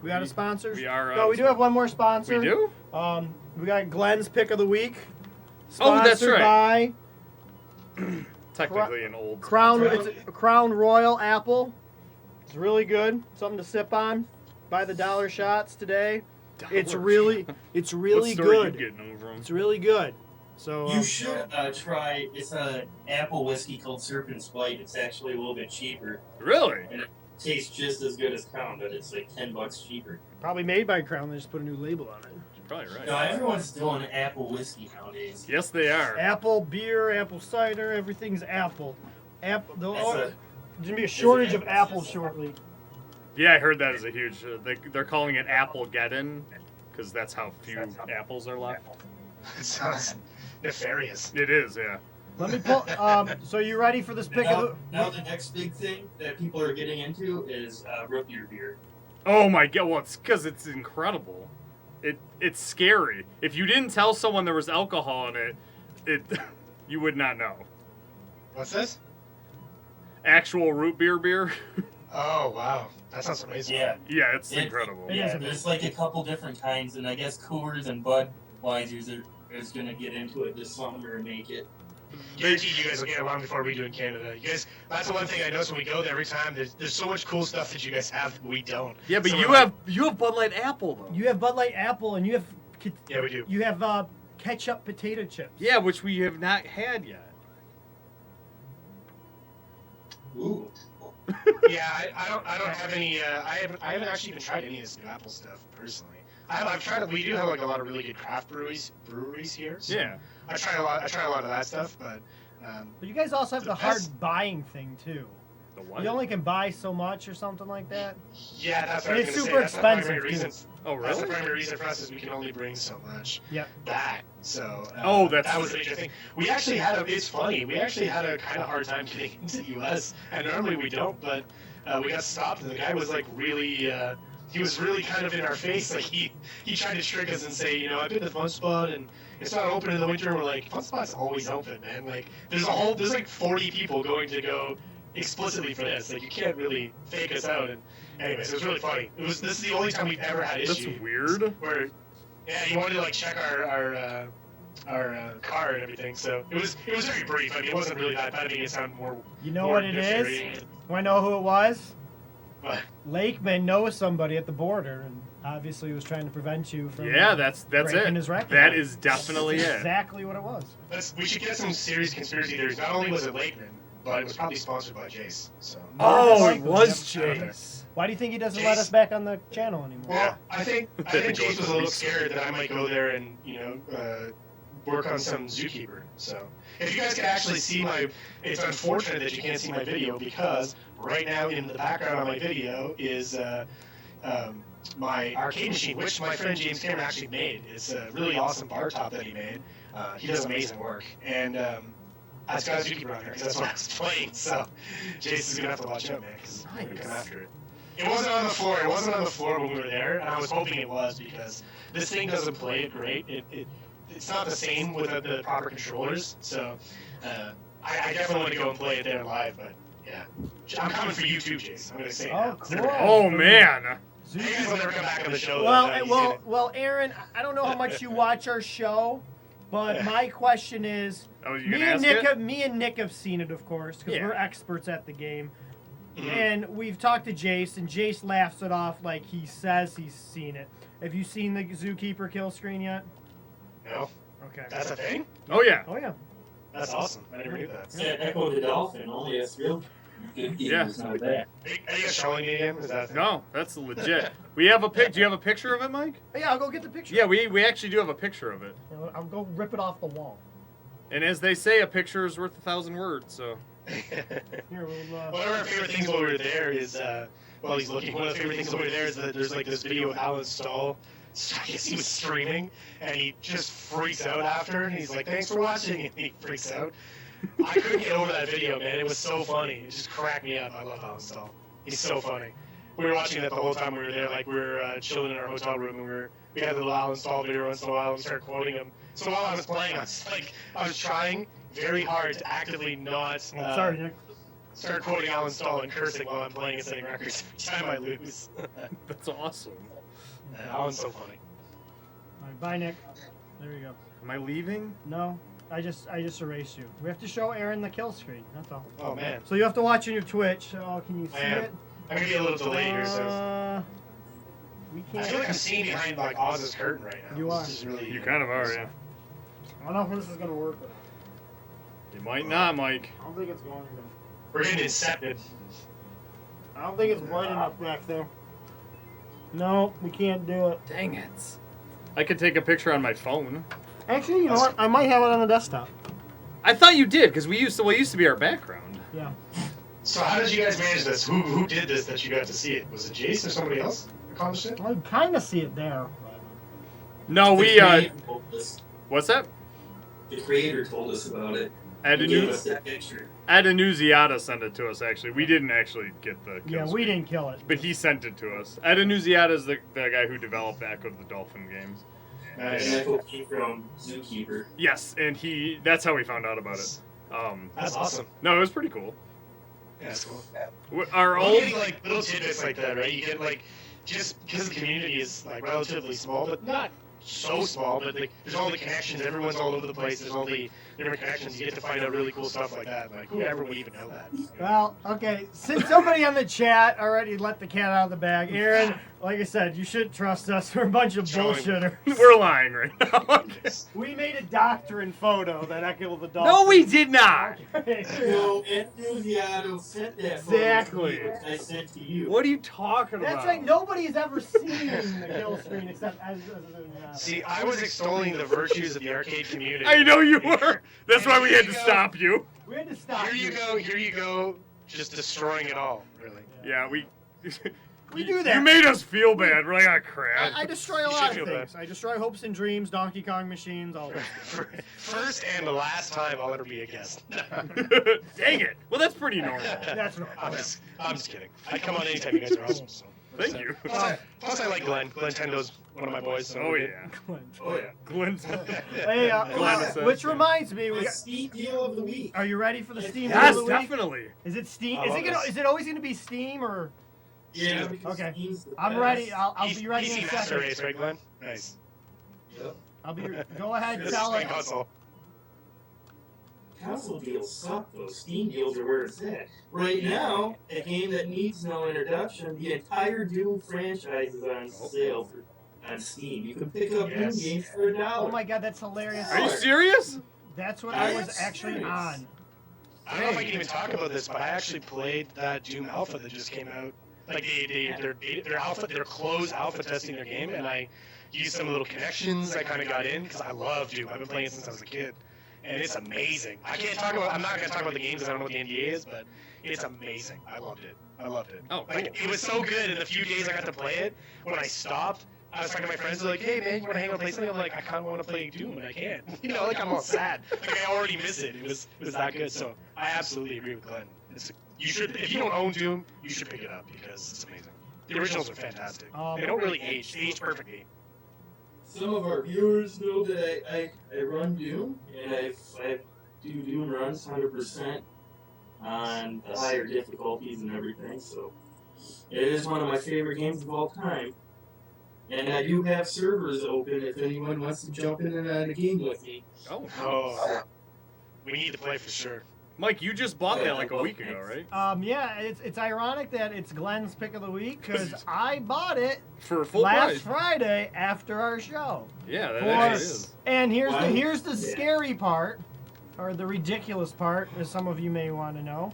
We out of sponsors? We are out No, of we do have one more sponsor. We do? We got Glenn's pick of the week. Oh, that's Sponsored right. by Technically an old. It's a Crown Royal apple. It's really good. Something to sip on. Buy the dollar shots today. It's really What store good. you getting over 'em? It's really good. So You should try. It's an apple whiskey called Serpent's Bite. It's actually a little bit cheaper. Really? Tastes just as good as Crown, but it's like $10 cheaper. probably made by Crown. They just put a new label on it. You're probably right. No, everyone's doing apple whiskey nowadays. Yes, they are. Apple beer, apple cider, everything's apple. Apple. That's a- There's gonna be a shortage of an apples emphasis. shortly. Yeah, I heard that is a huge. They're calling it Applegeddon because that's how few apples are left. It sounds nefarious. It is, yeah. Let me pull. So you ready for this pick? Now the next big thing that people are getting into is root beer. Oh my God! Well, it's because it's incredible. It's scary. If you didn't tell someone there was alcohol in it, you would not know. What's this? Actual root beer. Oh wow, that sounds amazing. Yeah. Yeah, it's incredible. It Yeah, is there's like a couple different kinds, and I guess Coors and Budweiser's is going to get into it this summer and make it. Guaranteed you guys will get along before we do in Canada. You guys, that's the one thing I notice when we go there every time. There's so much cool stuff that you guys have that we don't. Yeah, but So you we're like, have Bud Light Apple though. You have Bud Light apple, and you have Yeah, we do. you have ketchup potato chips. Yeah, which we have not had yet. Ooh. Yeah, I don't have any. I haven't actually even tried any of this new Apple stuff personally. I've tried. We do have like a lot of really good craft breweries here. So Yeah. I tried a lot of that stuff, but. But you guys also have The the hard best- buying thing too. The what? You only can buy so much or something like that. Yeah, that's what And I was it's gonna super say. That's the primary expensive, reason. Oh, That's the really? primary reason for us is we can only bring so much Yep. back. So Oh, that's- that was the major thing. We actually had a. It's funny. We actually had a kind of hard time getting into the U.S. and normally we don't, but we got stopped and the guy was like really. He was really kind of in our face. Like he tried to trick us and say, you know, I've been to Fun Spot and it's not open in the winter. And we're like, Fun Spot's always open, man. Like there's like 40 people going to go explicitly for this. Like you can't really fake us out. And anyways, it was really funny. This is the only time we've ever had That's issue. weird. Where yeah, he wanted to like check our car and everything. So it was very brief. I mean, it wasn't really that bad. I mean, it sounded more. You know more what it is? infuriating. I know who it was. But Lakeman knows somebody at the border, and obviously was trying to prevent you from. Yeah, that's breaking it. his record. That is definitely That's it. exactly what it was. we should get some serious conspiracy theories. Not only was it Lakeman, but it was probably sponsored by Jace. So. Oh, Yep. it was Yep. Jace. Why do you think he doesn't let us back on the channel anymore? Well, I think Jace was a little scared that I might go there and work on some zookeeper. So if you guys could actually see it's unfortunate that you can't see my video because right now in the background of my video is my arcade machine, which my friend James Cameron actually made. It's a really awesome bar top that he made. He does amazing work, and it's got a zookeeper on there because that's what I was playing. So Jace is gonna have to watch out, man, because I'm gonna come after it. It wasn't on the floor. It wasn't on the floor when we were there, and I was hoping it was because this thing doesn't play it great. It's not the same with the proper controllers. So I definitely want to go and play it there live. But yeah, I'm coming for you too, Jace. I'm gonna say it Oh, now. cool. Oh man. You guys will never come back on the show. Well, though. He's well, Aaron, I don't know how much you watch our show, but my question is, Oh, you me gonna and ask Nick, it? me and Nick have seen it, of course, because Yeah. we're experts at the game. Mhm. And we've talked to Jace, and Jace laughs it off like he says he's seen it. Have you seen the Zookeeper kill screen yet? No, Okay. that's a thing. Oh yeah. Oh yeah. That's awesome. I never knew that. Yeah, Echo the Dolphin. Only that's real good Yeah. games know that. Are you guys showing me again? Is that a thing? No, that's legit. We have a pic. Do you have a picture of it, Mike? Yeah, I'll go get the picture. Yeah, we actually do have a picture of it. I'll go rip it off the wall. And as they say, a picture is worth 1,000 words. So. Here, we'll, One of our favorite things while we were there is, while he's looking, one of the favorite things over there is that there's like this video of Alan Stahl. I guess he was streaming, and he just freaks out after, and he's like, "Thanks for watching," and he freaks out. I couldn't get over that video, man. It was so funny. It just cracked me up. I love Alan Stahl. He's so funny. We were watching that the whole time we were there. Like, we were chilling in our hotel room, and we had the little Alan Stahl video once in a while, and we started quoting him. So while I was playing, I was trying very hard to actively not sorry, Nick. start quoting Alan Stahl and cursing while I'm playing and setting records every time I lose. That's awesome. Alan's so funny. All right, bye, Nick. There we go. Am I leaving? No, I just erased you. We have to show Aaron the kill screen. That's all. Oh, man. So you have to watch on your Twitch. Oh, can you see I am. it? I'm going to be a little delayed here, so. We I can't. feel like I'm seeing behind, like, Oz's curtain right now. You are. This is really, You kind of are, yeah. I don't know if this is gonna work. You might not, Mike. I don't think it's going to. We're getting incepted. I don't think it's bright enough back there. No, we can't do it. Dang it. I could take a picture on my phone. Actually, you know what? I might have it on the desktop. I thought you did, because it used to be our background. Yeah. So how did you guys manage this? Who did this that you got to see it? Was it Jace or somebody else accomplished it? I kind of see it there. But... No, we, what's that? The creator told us about it. Ed He gave us that picture. Annunziata sent it to us, actually. We didn't actually get the kill Yeah, we screen, didn't kill it. but he sent it to us. Ed Annunziata is the guy who developed Echo of the Dolphin games. And that came from Zookeeper. Yes, and that's how we found out about it. That's awesome. No, it was pretty cool. Yeah, that's cool. Our Well, old... getting like little tidbits like that, right? You get like, just because the community is like relatively small, but not so small, but like there's all the connections, everyone's all over the place, there's all the different connections, you get to find out really cool stuff like that. Like, whoever would even know that? Well, okay, since somebody on the chat already let the cat out of the bag, Aaron, like I said, you shouldn't trust us. We're a bunch of bullshitters. We're lying right now. We made a doctrine photo that Echo the Dolphin. No, we did not. No, Enthusiasm sent that Exactly. photo I sent to you. What are you talking about? That's right. Nobody's ever seen the kill screen except as See, I was extolling the virtues of the arcade community. I know you were. That's why we had to stop you. We had to stop. Here you go, just destroying it all, really. Yeah, we do that. You made us feel bad. We're like, oh, crap. I destroy a You lot should of feel things. I destroy hopes and dreams, Donkey Kong machines, all that. First and the last time I'll ever be a guest. Dang it. Well, that's pretty normal. That's normal. I'm just kidding. I come on anytime you guys are awesome. So. Thank you. Plus I like Glenn. Glenn Tendo's one of my boys. So Oh, yeah. Oh, yeah. Glenn's... Hey, Glad to which say. reminds me, The Steam deal of the week. are you ready for the Steam deal Yes, of the week? definitely. Is it Steam? I love this. Is it always gonna be Steam or? Yeah, because Okay. Steam's the I'm best. ready. I'll be ready in a PC Master second. Race, right, Glenn? Nice. Yep. I'll be. Go ahead, This tell is it. console. Console deals suck though. Steam deals are where it's at. Right now, a game that needs no introduction, the entire Doom franchise is on sale on Steam. You can pick up Yes. Doom games for $1. Oh my God, that's hilarious. Are you serious? That's what I I am was actually serious. on. I don't know if I can even talk about this, but I actually played that Doom Alpha that just came out. Like they're closed alpha testing their game, and I used some little connections I kind of got in because I love Doom. I've been playing it since I was a kid, and it's amazing. I'm not gonna talk about the games because I don't know what the NDA is, but it's amazing. I loved it. Oh, Like it was so good in the few days I got to play it. When I stopped, I was talking to my friends. They're like, "Hey man, you want to hang out and play something?" I'm like, "I kind of want to play Doom, and I can't." You know, like I'm all sad. Like I already miss it. It was that good. So I absolutely agree with Glenn. You should, if you don't own Doom, you should pick it up because it's amazing. The originals are fantastic. They don't really age. They age perfectly. Some of our viewers know that I run Doom, and I do Doom runs 100% on the higher difficulties and everything, so it is one of my favorite games of all time. And I do have servers open if anyone wants to jump in and on a game with me. Oh. We need to play for sure. Mike, you just bought that like a week ago, right? Yeah, it's ironic that it's Glenn's pick of the week because I bought it For full last price. Friday after our show. Yeah, that For- actually is. And here's Wow. the scary part, or the ridiculous part, as some of you may want to know.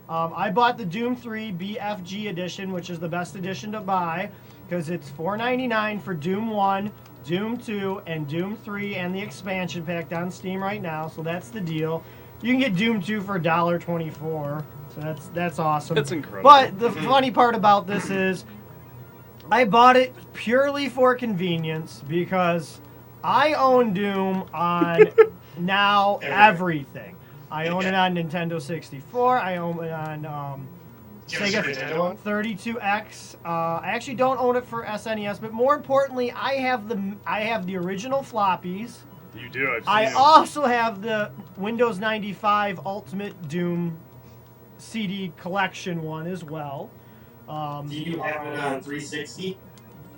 I bought the Doom 3 BFG edition, which is the best edition to buy, because it's $4.99 for Doom 1 Doom 2 and Doom 3 and the expansion pack on Steam right now, so that's the deal. You can get Doom 2 for $1.24, so that's awesome. That's incredible. But the funny part about this is I bought it purely for convenience because I own Doom on now everything. I own it on Nintendo 64. I own it on Sega 32X. I actually don't own it for SNES, but more importantly, I have the original floppies. You do. I also have the Windows 95 Ultimate Doom CD collection one as well. Do you have it on 360?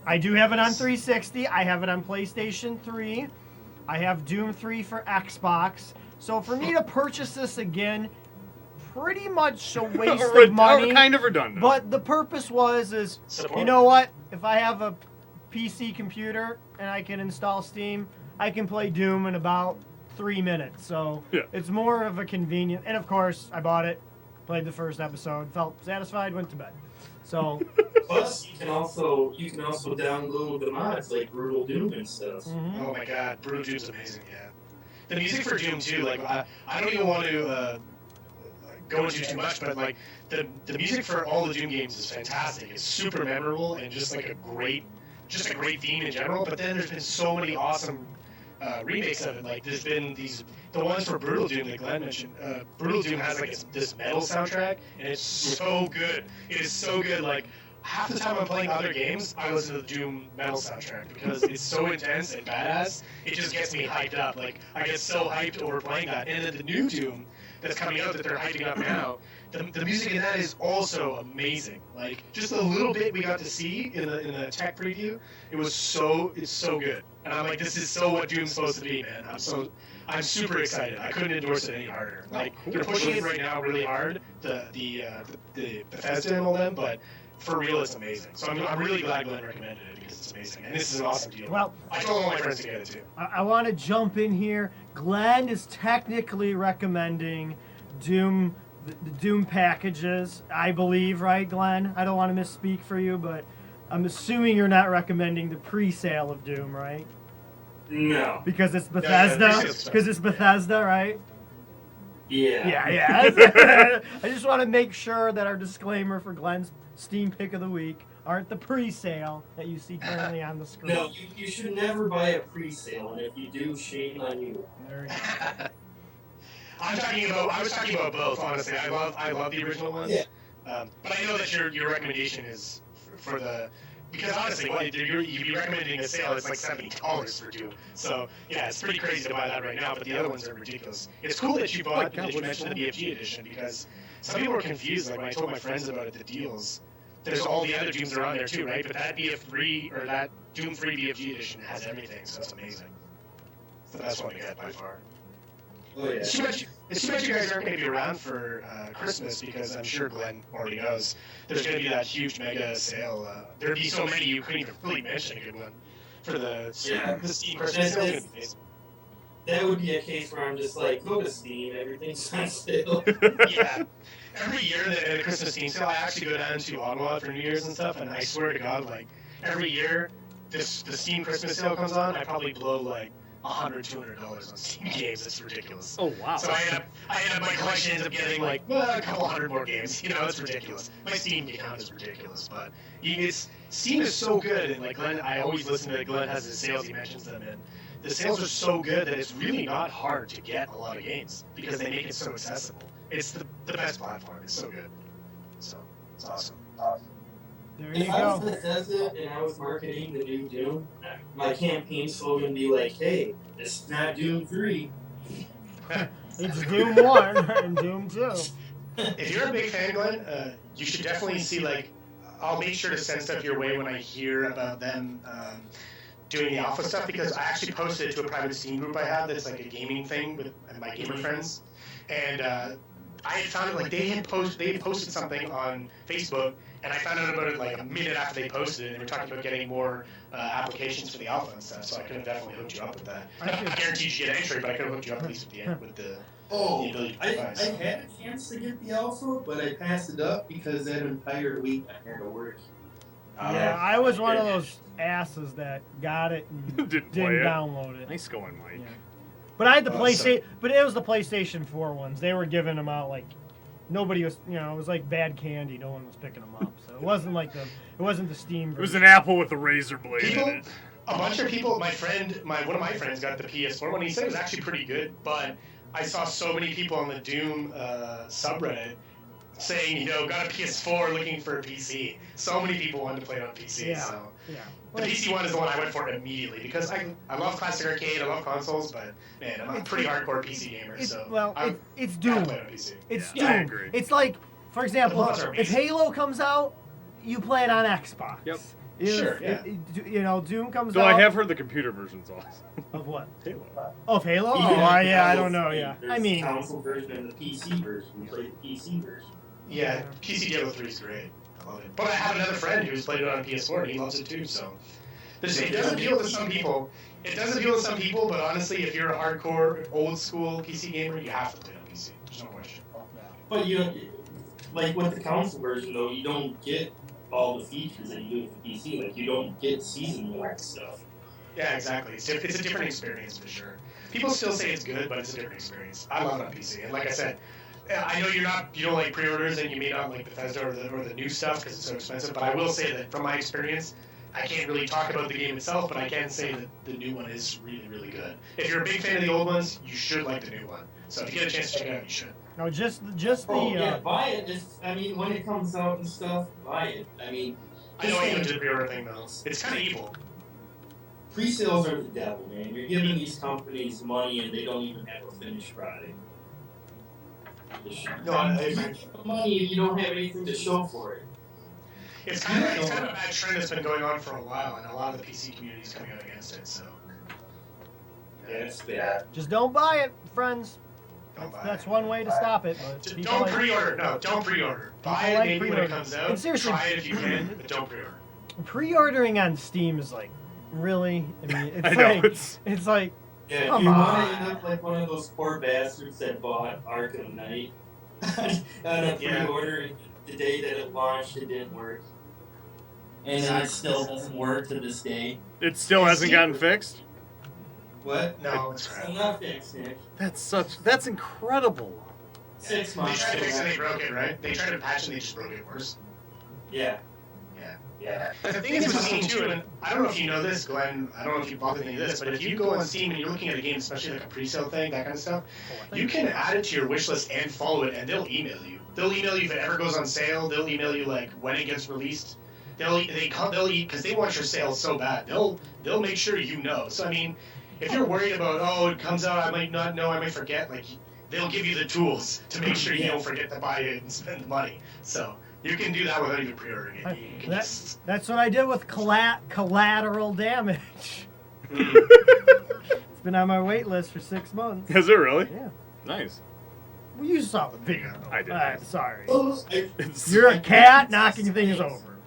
I do have it on 360. I have it on PlayStation 3. I have Doom 3 for Xbox. So for me to purchase this again, pretty much a waste of money. Kind of redundant. But the purpose is you know what? If I have a PC computer and I can install Steam, I can play Doom in about 3 minutes. So it's more of a convenient. And of course, I bought it, played the first episode, felt satisfied, went to bed. So plus you can also download the mods like Brutal Doom and stuff. Mm-hmm. Oh my god, Brutal Doom's amazing, yeah. The music for Doom 2, like I don't even want to go into too much, but like the music for all the Doom games is fantastic. It's super memorable and just like a great theme in general. But then there's been so many awesome remakes of it. Like there's been the ones for Brutal Doom that Glenn mentioned. Brutal Doom has like this metal soundtrack, and it's so good. It is so good. Like half the time I'm playing other games, I listen to the Doom metal soundtrack because it's so intense and badass. It just gets me hyped up. Like I get so hyped over playing that. And then the new Doom that's coming out that they're hyping up now, the music in that is also amazing. Like just a little bit we got to see in the tech preview, it's so good. And I'm like, this is so what Doom's supposed to be, man. I'm super excited. I couldn't endorse it any harder. Like they're pushing it right now really hard, the Bethesda and all them, but for real, it's amazing. So I'm really glad Glenn recommended it because it's amazing, and this is an awesome deal. Well, I told all my friends to get it too. I want to jump in here. Glenn is technically recommending Doom, the Doom packages, I believe, right, Glenn? I don't want to misspeak for you, but I'm assuming you're not recommending the pre-sale of Doom, right? No. Because it's Bethesda? Because it's Bethesda, right? Yeah. Yeah. I just want to make sure that our disclaimer for Glenn's Steam Pick of the Week aren't the pre-sale that you see currently on the screen. No, you should never buy a pre-sale, and if you do, shame on you. There you go. I was talking about both, honestly. I love the original ones. Yeah. But I know that your recommendation is for the, because honestly, you'd be recommending a sale, it's like $70 for Doom. So yeah, it's pretty crazy to buy that right now, but the other ones are ridiculous. It's cool that you mentioned the BFG edition, because some people were confused. Like when I told my friends about it, the deals, there's all the other Dooms around there too, right? But that BF3 or that Doom 3 BFG edition has everything, so it's amazing. It's the best one to get by far. Oh yeah. It's too much you guys aren't going to be around for Christmas, because I'm sure Glenn already knows there's going to be that huge mega sale. There'd be so many you couldn't even really mention a good one for the Steam Christmas sale. It's gonna be amazing. That would be a case where I'm just like, go to Steam, everything's on sale. Yeah. Every year the Christmas Steam sale, I actually go down to Ottawa for New Year's and stuff, and I swear to God, like every year the Steam Christmas sale comes on, I probably blow like $100, $200 on Steam games. It's ridiculous. Oh wow! So I end up my collection ends up getting like a couple hundred more games. You know, it's ridiculous. My Steam account is ridiculous, but Steam is so good, and like Glenn, I always listen to Glenn has his sales. He mentions them, and the sales are so good that it's really not hard to get a lot of games because they make it so accessible. It's the best platform. It's so good. So it's awesome. There you If I was go. Bethesda and I was marketing the new Doom, my campaign slogan would be like, hey, it's not Doom 3. It's Doom 1 and Doom 2. If you're a big fan, Glenn, you should definitely see, like, I'll make sure to send stuff your way when I hear about them doing the alpha stuff, because I actually posted it to a private Steam group I have that's like a gaming thing with my gamer friends, and I had found it, like, they had posted something on Facebook, and I found out about it like a minute after they posted it, and they were talking about getting more applications for the alpha and stuff, so I could have definitely hooked you up with that. I guaranteed you get entry, but I could have hooked you up at least with the ability to I device. had a chance to get the alpha, but I passed it up because that entire week I had to work. Yeah, I was one of those asses that got it and Didn't didn't play it. download it. Nice going, Mike. Yeah. But I had the Oh, PlayStation. But it was the PlayStation 4 ones. They were giving them out like nobody was. You know, it was like bad candy. No one was picking them up. So it wasn't like the. It wasn't the Steam. It was version. an apple with a razor blade in it. A bunch of people. One of my friends got the PS4 one. He said it was actually pretty good, but I saw so many people on the Doom subreddit saying, got a PS4 looking for a PC. So many people wanted to play it on PC. Yeah. So Yeah. the PC one is the one I went for immediately because I love classic arcade, I love consoles, but man, I'm a pretty hardcore PC gamer. It's, So well, it's gotta Doom. play it on PC. It's Yeah, I Doom. agree. It's like, for example, The mods are if amazing. Halo comes out, you play it on Xbox. Yep. Sure, yeah. Doom comes Though out. I have heard the computer version's awesome. Of what? Halo. Of Halo? Even Oh, if yeah, I the don't know. console- Yeah, there's I mean, the console version and the PC version. We played the PC version. Yeah, PC Diablo 3 is great. I love it. But I have another friend who's played it on PS4 and he loves it too. So it does appeal to some people. It does appeal to some people, but honestly, if you're a hardcore, old school PC gamer, you have to play it on PC. There's no question. But like with the console version though, you don't get all the features that you do with the PC. Like you don't get season mode stuff. Yeah, exactly. It's a different experience for sure. People still say it's good, but it's a different experience. I love it on PC, and like I said, I know you don't like pre-orders, and you may not like Bethesda or the new stuff because it's so expensive. But I will say that from my experience, I can't really talk about the game itself, but I can say that the new one is really, really good. If you're a big fan of the old ones, you should like the new one. So if you get a chance to check it out, you should. no, just the. Yeah, buy it. When it comes out and stuff, buy it. I know I do the pre-order thing though. It's kind of evil. Pre-sales are the devil, man. You're giving these companies money and they don't even have a finished product. No, I agree. Money if you don't have anything to show for it. It's kind of a bad trend that's been going on for a while, and a lot of the PC community is coming out against it. So Yeah, it's bad. Just don't buy it, friends. don't buy That's it. one way to stop it. But Just people don't like- pre-order. No, don't pre-order. Buy it like maybe when it pre-orders. comes out. And seriously- Try it if you can, but don't pre-order. Pre-ordering on Steam is like, really? I mean, it's I know, like it's- like. Yeah, if Come you on. want to end up like one of those poor bastards that bought Arkham Knight on a pre-order the day that it launched, it didn't work. And then it still doesn't work to this day. It still hasn't gotten fixed? What? No, it's Still not fixed, Nick. That's incredible. 6 They months. tried to fix it, still they broke it, right? They tried to patch it, they just broke it worse. Yeah. Yeah. The thing is with Steam too, and I don't know if you know this, Glenn, I don't know if you bought any of this, but if you go on Steam and you're looking at a game, especially like a pre-sale thing, that kind of stuff, you can add it to your wish list and follow it, and they'll email you. They'll email you if it ever goes on sale. They'll email you like when it gets released. They'll because they want your sales so bad. They'll make sure you know. So I mean, if you're worried about it comes out, I might not know, I might forget. Like they'll give you the tools to make sure you don't forget to buy it and spend the money. So you can do that without even pre-ordering it. You can just, That's what I did with collateral damage. Mm. It's been on my wait list for 6 months. Is it really? Yeah. Nice. Well, you saw the video. I did. I'm sorry. It's- You're a cat knocking things over.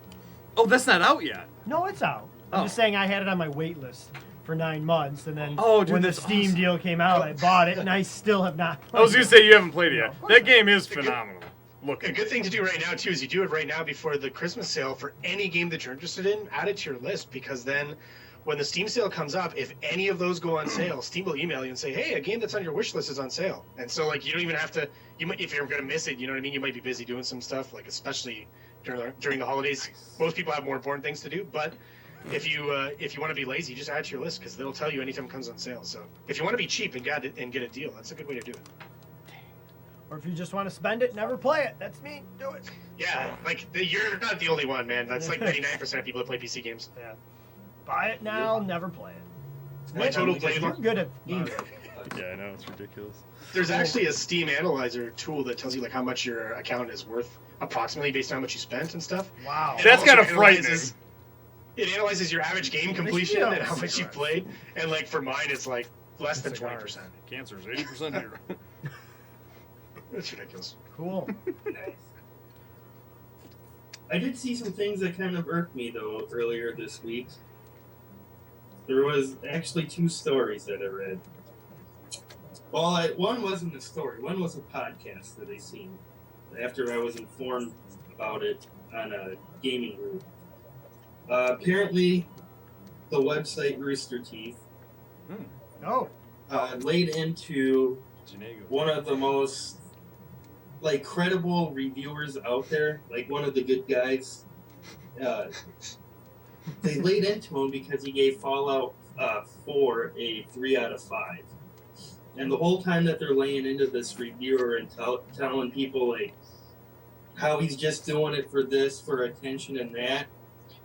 Oh, that's not out yet. No, it's out. I'm Oh. just saying I had it on my wait list for 9 months, and then Oh, dude, when the that's Steam awesome. deal came out, I bought it, and I still have not. I was played gonna say you haven't played it yet. No. That game is phenomenal. A Looking. good thing to do right now too is you do it right now before the Christmas sale for any game that you're interested in. Add it to your list because then, when the Steam sale comes up, if any of those go on sale, Steam will email you and say, "Hey, a game that's on your wish list is on sale." And so like you don't even have to. You might, if you're gonna miss it, you know what I mean. You might be busy doing some stuff, like especially during the holidays. Most people have more important things to do, but if you want to be lazy, just add to your list because they'll tell you anytime it comes on sale. So if you want to be cheap and get a deal, that's a good way to do it. Or if you just want to spend it, never play it. That's me. Do it. Yeah, like you're not the only one, man. That's like 99% of people that play PC games. Yeah. Buy it now, never play it. My total You're playload. good at. Yeah, I know it's ridiculous. There's actually a Steam analyzer tool that tells you like how much your account is worth approximately based on how much you spent and stuff. Wow. It That's also kind of frightening. It analyzes your average game completion and how much you played, and like for mine, it's like less than 20%. Cancer's 80% here. That's ridiculous. Cool. Nice. I did see some things that kind of irked me though earlier this week. There was actually 2 stories that I read. Well, one wasn't a story. One was a podcast that I seen after I was informed about it on a gaming group. Apparently, the website Rooster Teeth Oh. laid into Janago. one of the most like credible reviewers out there, like one of the good guys. They laid into him because he gave Fallout 4 a 3 out of 5. And the whole time that they're laying into this reviewer and telling people like how he's just doing it for this, for attention and that,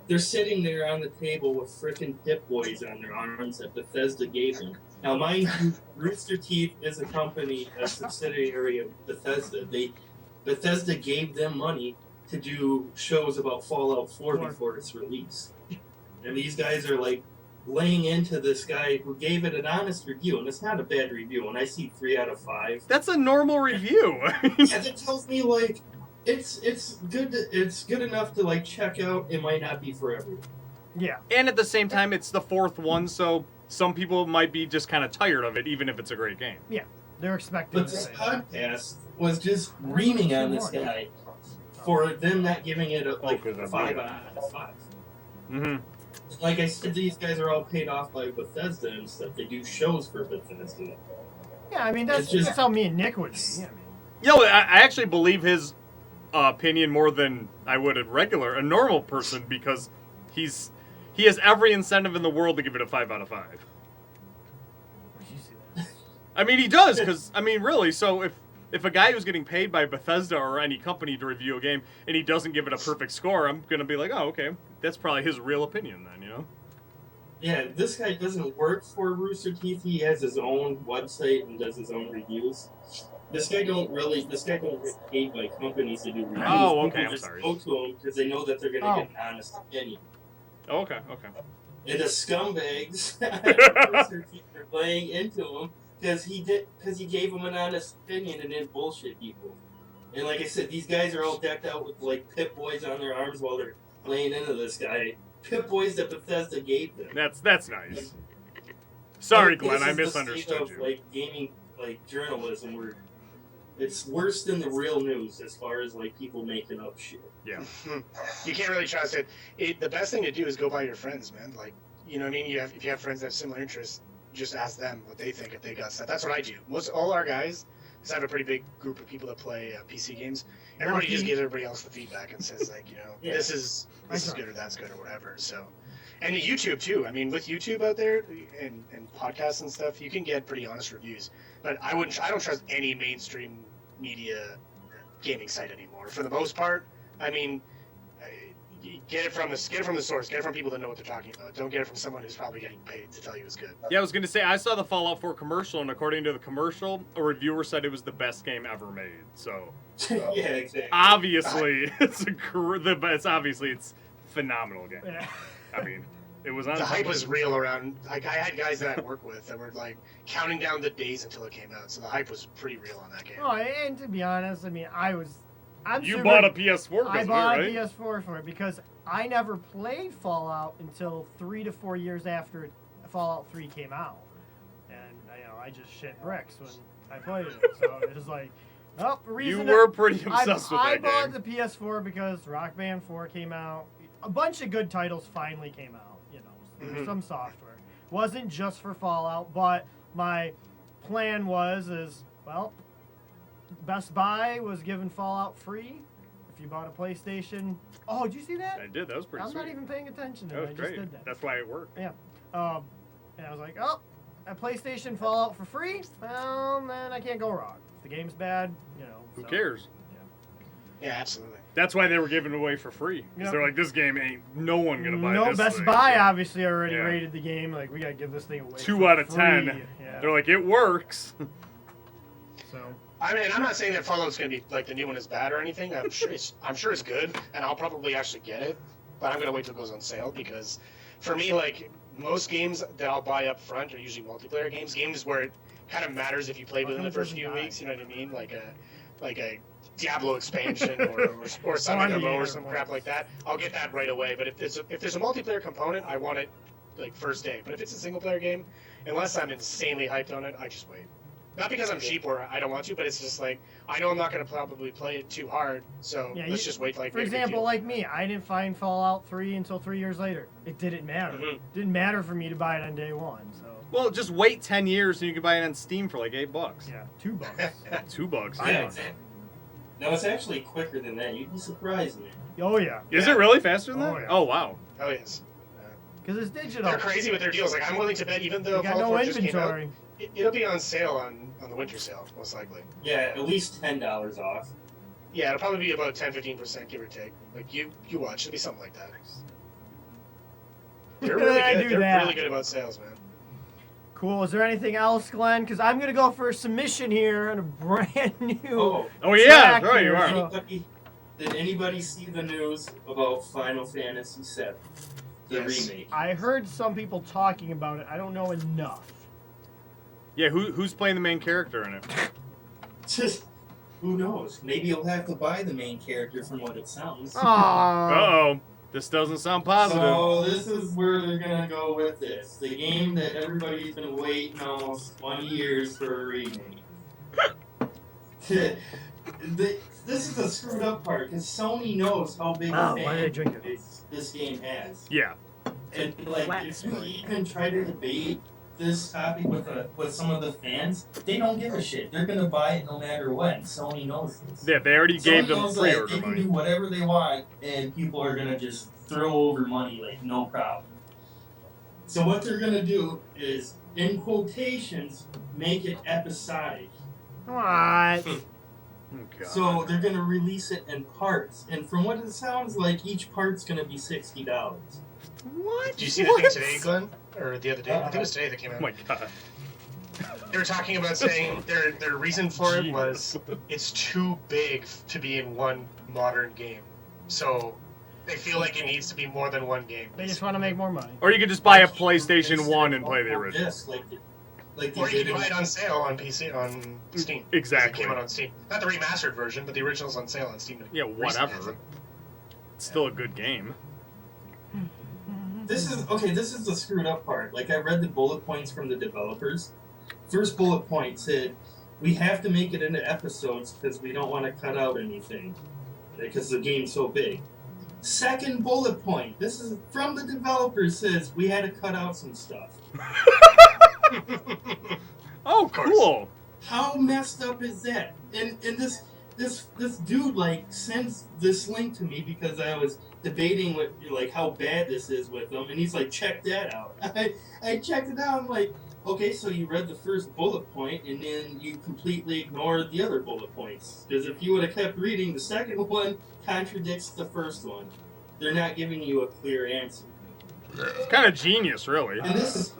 they're sitting there on the table with frickin' Pip Boys on their arms that Bethesda gave them. Now, mind you, Rooster Teeth is a company, a subsidiary of Bethesda. Bethesda gave them money to do shows about Fallout 4 before its release. And these guys are like laying into this guy who gave it an honest review, and it's not a bad review. When I see 3 out of 5, That's a normal review. yeah, that tells me like it's good. It's good enough to like check out. It might not be for everyone. Yeah. And at the same time, it's the 4th one, so some people might be just kind of tired of it, even if it's a great game. Yeah. They're expecting. But this podcast was just reaming on this guy for them not giving it a 5 out of 5. Mm-hmm. Like I said, these guys are all paid off by Bethesda and stuff. They do shows for Bethesda. Yeah, I mean that's how me and Nick would be. Yeah, I actually believe his opinion more than I would a normal person, because he has every incentive in the world to give it a 5 out of 5. Where'd you see that? I mean, he does, because, I mean, really, so if a guy who's getting paid by Bethesda or any company to review a game and he doesn't give it a perfect score, I'm going to be like, oh, okay, that's probably his real opinion then, you know? Yeah, this guy doesn't work for Rooster Teeth. He has his own website and does his own reviews. This guy don't get paid by companies to do reviews. Oh, okay, People I'm just sorry. go to him because they know that they're going to get an honest opinion. Oh, okay. And the scumbags at Rooster Teeth are laying into him because he gave them an honest opinion and didn't bullshit people. And like I said, these guys are all decked out with like Pip Boys on their arms while they're laying into this guy. Pip Boys that Bethesda gave them. That's nice. Sorry, Glenn, I This is misunderstood the state of, you. like gaming, like journalism, where it's worse than the real news as far as like people making up shit. Yeah. You can't really trust it. The best thing to do is go by your friends, man. Like, you know what I mean? If you have friends that have similar interests, just ask them what they think if they got stuff. That's what I do. All our guys, because I have a pretty big group of people that play PC games. Everybody just gives everybody else the feedback and says like, you know, this is good or that's good or whatever. So, and YouTube too. I mean, with YouTube out there and podcasts and stuff, you can get pretty honest reviews. But I don't trust any mainstream media gaming site anymore. For the most part, I mean, get it from the source. Get it from people that know what they're talking about. Don't get it from someone who's probably getting paid to tell you it's good. Yeah, I was going to say, I saw the Fallout 4 commercial, and according to the commercial, a reviewer said it was the best game ever made. So, Yeah, exactly. obviously, it's phenomenal game. Yeah. I mean, it was on. The hype was real around. Like, I had guys that I work with that were like counting down the days until it came out. So the hype was pretty real on that game. Oh, and to be honest, I mean, You bought a PS4? I bought right? a PS4 for it because I never played Fallout until 3 to 4 years after Fallout 3 came out, and I just shit bricks when I played it. So it was like, you were pretty obsessed with I that bought game. the PS4 because Rock Band 4 came out. A bunch of good titles finally came out. Some software wasn't just for Fallout, but my plan is Best Buy was giving Fallout free if you bought a PlayStation. Oh, did you see that? I did. That was pretty I'm sweet. not even paying attention to That it. was I great. just did that. That's why it worked. Yeah. And I was like, a PlayStation Fallout for free? Well, then I can't go wrong. If the game's bad, Who cares? Yeah, absolutely. That's why they were giving it away for free. Because they're like, this game ain't no one gonna buy No, this Best thing. Buy So, obviously already yeah. rated the game. Like, we gotta give this thing away 2 for out of free. 10. Yeah. They're like, it works. So. I mean, I'm not saying that Fallout's gonna be like the new one is bad or anything. I'm sure it's good, and I'll probably actually get it. But I'm gonna wait till it goes on sale because, for me, like most games that I'll buy up front are usually multiplayer games where it kind of matters if you play within the first few weeks. You know what I mean? Like a Diablo expansion or some MMO or some crap like that. I'll get that right away. But if there's a multiplayer component, I want it like first day. But if it's a single player game, unless I'm insanely hyped on it, I just wait. Not because I'm cheap or I don't want to, but it's just like I know I'm not going to probably play it too hard, so Yeah, let's just wait. Like for example, like me, I didn't find Fallout 3 until 3 years later. It didn't matter. Mhm. Didn't matter for me to buy it on day one. So Well, just wait 10 years and you can buy it on Steam for like $8. yeah, $2. $2. Yeah, Yeah. exactly. No, it's actually quicker than that. You'd be surprised, man. Oh yeah, Is it really faster than that? Oh, yeah. Oh, wow. Oh yes. because it's digital. They're crazy with their deals. Like I'm willing to bet, even though They got Fallout no 4 just came out, inventory. it'll be on sale on the winter sale, most likely. Yeah, at least $10 off. Yeah, it'll probably be about 10-15%, give or take. Like you watch, it'll be something like that. They're really I good. do They're that. really good about sales, man. Cool. Is there anything else, Glenn? Because I'm gonna go for a submission here and a brand new. Oh, yeah. track Right, you here, are. so- Did anybody see the news about Final Fantasy VII, the Yes. remake? I heard some people talking about it. I don't know enough. Yeah, who's playing the main character in it? Just who knows? Maybe you'll have to buy the main character from what it sounds. Aww. Uh-oh. This doesn't sound positive. So this is where they're gonna go with this. The game that everybody's been waiting almost 20 years for a remake. This is the screwed up part, because Sony knows how big Oh, a why did I fan drink it? base this game has. Yeah. And like, if you even try to debate this topic with some of the fans, they don't give a shit. They're gonna buy it no matter what. Sony knows this. Yeah, they already gave Sony them knows, like, pre-order they can money. do whatever they want, and people are gonna just throw over money like no problem. So what they're gonna do is, in quotations, make it episodic. What? Oh, God. So they're gonna release it in parts, and from what it sounds like, each part's gonna be $60. What? Did you see the thing today, Glenn? Or the other day? I think it was today that came Oh, out. my God. They were talking about saying their reason for it Jeez. was it's too big to be in one modern game. So they feel like it needs to be more than one game. They just want to make more money. Or you could just buy a PlayStation 1 and play the original. Yes, like they Or you did can in- buy it on sale on PC, on Steam. 'Cause Exactly. It came out on Steam. Not the remastered version, but the original's on sale on Steam. Yeah, recently, I whatever. think. It's still a good game. This is the screwed up part. Like, I read the bullet points from the developers. First bullet point said, we have to make it into episodes because we don't want to cut out anything. Because the game's so big. Second bullet point, this is from the developers, says we had to cut out some stuff. Oh, course. cool. How messed up is that? And this dude like sends this link to me because I was debating with like how bad this is with him, and he's like, check that out. I checked it out. I'm like, okay, so you read the first bullet point and then you completely ignored the other bullet points, because if you would have kept reading, the second one contradicts the first one. They're not giving you a clear answer. It's kind of genius, really. And this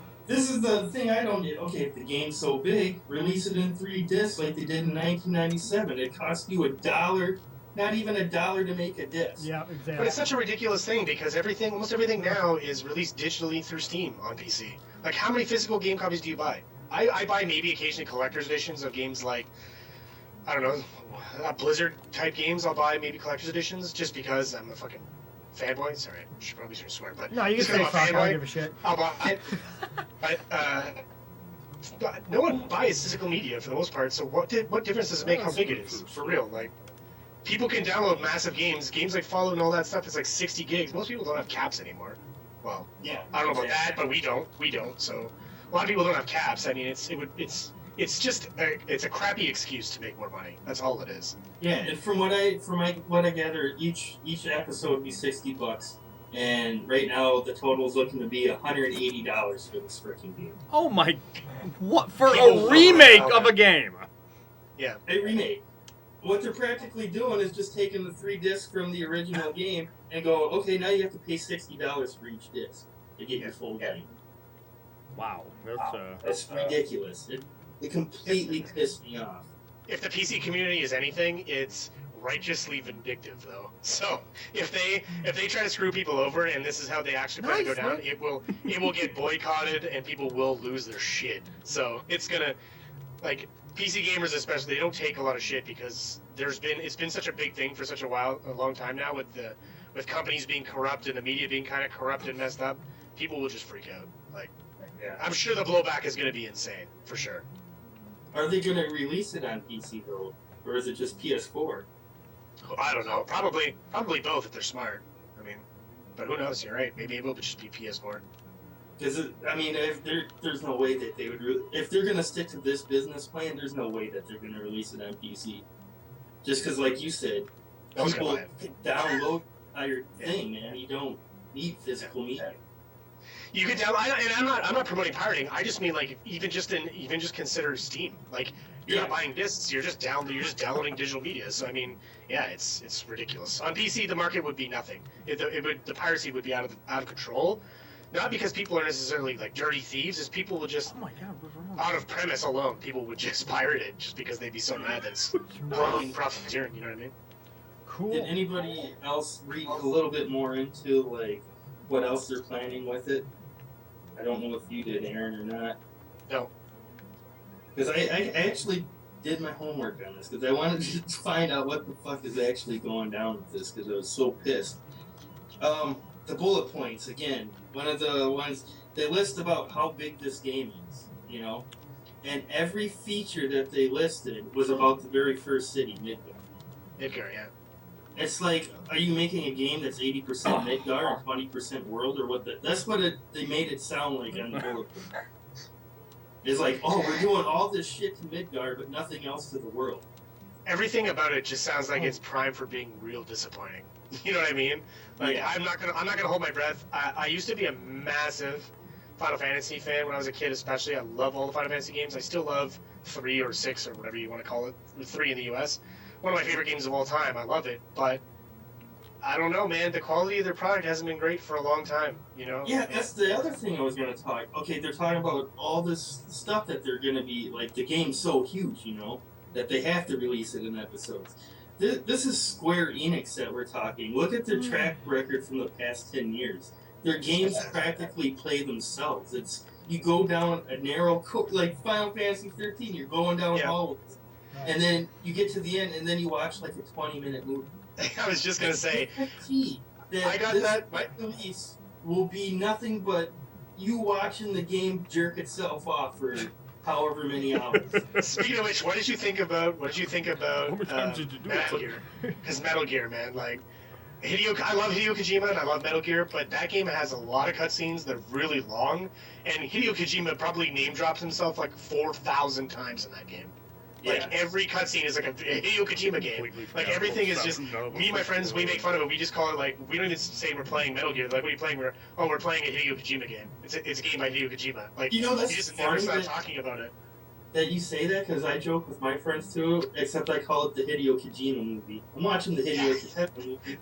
is the thing I don't get. Okay, if the game's so big, release it in 3 discs like they did in 1997. It cost you $1, not even $1 to make a disc. Yeah, But exactly. it's such a ridiculous thing because almost everything now is released digitally through Steam on PC. Like, how many physical game copies do you buy? I buy maybe occasionally collector's editions of games like, I don't know, Blizzard type games. I'll buy maybe collector's editions just because I'm a fucking fanboy. Sorry, I probably shouldn't swear, but No, you can just say 'cause I'm a fuck. I don't fanboy, give a shit. I'll buy it. But no one buys physical media for the most part. So what difference does it make how big it is? For real, like people can download massive games like Fallout and all that stuff. It's like 60 gigs. Most people don't have caps anymore. Well, Yeah. I don't know about that, but we don't. So a lot of people don't have caps. I mean, it's just it's a crappy excuse to make more money. That's all it is. Yeah, and from what I gather, each episode would be $60, and right now the total is looking to be $180 for this freaking game. Oh, my... What? For People a remake love of a that. game? Yeah. A remake. What they're practically doing is just taking the 3 discs from the original game and go, okay, now you have to pay $60 for each disc to get your full game. Wow. That's ridiculous. It completely pissed me off. If the PC community is anything, it's righteously vindictive, though. So if they try to screw people over, and this is how they actually plan to go Nice, down, man. it will get boycotted, and people will lose their shit. So it's gonna, like, PC gamers especially, they don't take a lot of shit because it's been such a big thing for such a long time now with companies being corrupt and the media being kind of corrupt and messed up. People will just freak out. Like, Yeah. I'm sure the blowback is gonna be insane for sure. Are they going to release it on PC though, or is it just PS4? Oh, I don't know. Probably both if they're smart. I mean, but who knows? You're right. Maybe it will just be PS4. Because if there's no way that they would if they're going to stick to this business plan, there's no way that they're going to release it on PC. Just because, like you said, people can download your thing, man. You don't need physical media. You could download, and I'm not promoting pirating. I just mean like even just consider Steam. Like you're not buying discs, you're just downloading digital media. So I mean, yeah, it's ridiculous. On PC, the market would be nothing. The piracy would be out of control. Not because people are necessarily like dirty thieves, is people would just out of premise alone, people would just pirate it just because they'd be so mad that it's profiteering. You know what I mean? Cool. Did anybody else read a little bit more into like what else they're planning with it? I don't know if you did, Aaron, or not. No. Because I actually did my homework on this because I wanted to find out what the fuck is actually going down with this because I was so pissed. The bullet points, again, one of the ones, they list about how big this game is, you know? And every feature that they listed was about the very first city, Midgar. Midgar, yeah. It's like, are you making a game that's 80% Midgar and 20% world, or what? That's what they made it sound like on the bullet point. It's like, oh, we're doing all this shit to Midgar, but nothing else to the world. Everything about it just sounds like it's primed for being real disappointing. You know what I mean? Like I'm not gonna hold my breath. I used to be a massive Final Fantasy fan when I was a kid, especially. I love all the Final Fantasy games. I still love 3 or 6 or whatever you want to call it. 3 in the US. One of my favorite games of all time. I love it, but I don't know, man. The quality of their product hasn't been great for a long time. You know? Yeah, that's the other thing I was gonna talk. Okay, they're talking about all this stuff that they're gonna be like. The game's so huge, you know, that they have to release it in episodes. This is Square Enix that we're talking. Look at their track record from the past 10 years. Their games practically play themselves. It's you go down a narrow like Final Fantasy 13. You're going down hallways, and then you get to the end, and then you watch like a 20-minute movie. I was just gonna say. I got that. My release will be nothing but you watching the game jerk itself off for however many hours. Speaking of which, what did you think about How many times did you do Metal Gear? Because Metal Gear, man, like I love Hideo Kojima and I love Metal Gear, but that game has a lot of cutscenes that are really long, and Hideo Kojima probably name drops himself like 4,000 times in that game. Like every cutscene is like a Hideo Kojima game. Like everything is just me and my friends. We make fun of it. We just call it like we don't even say we're playing Metal Gear. Like what are you playing? We're playing a Hideo Kojima game. It's a game by Hideo Kojima. Like you know, that's you just never stop talking about it. That you say that because I joke with my friends too. Except I call it the Hideo Kojima movie. I'm watching the Hideo Kojima movie.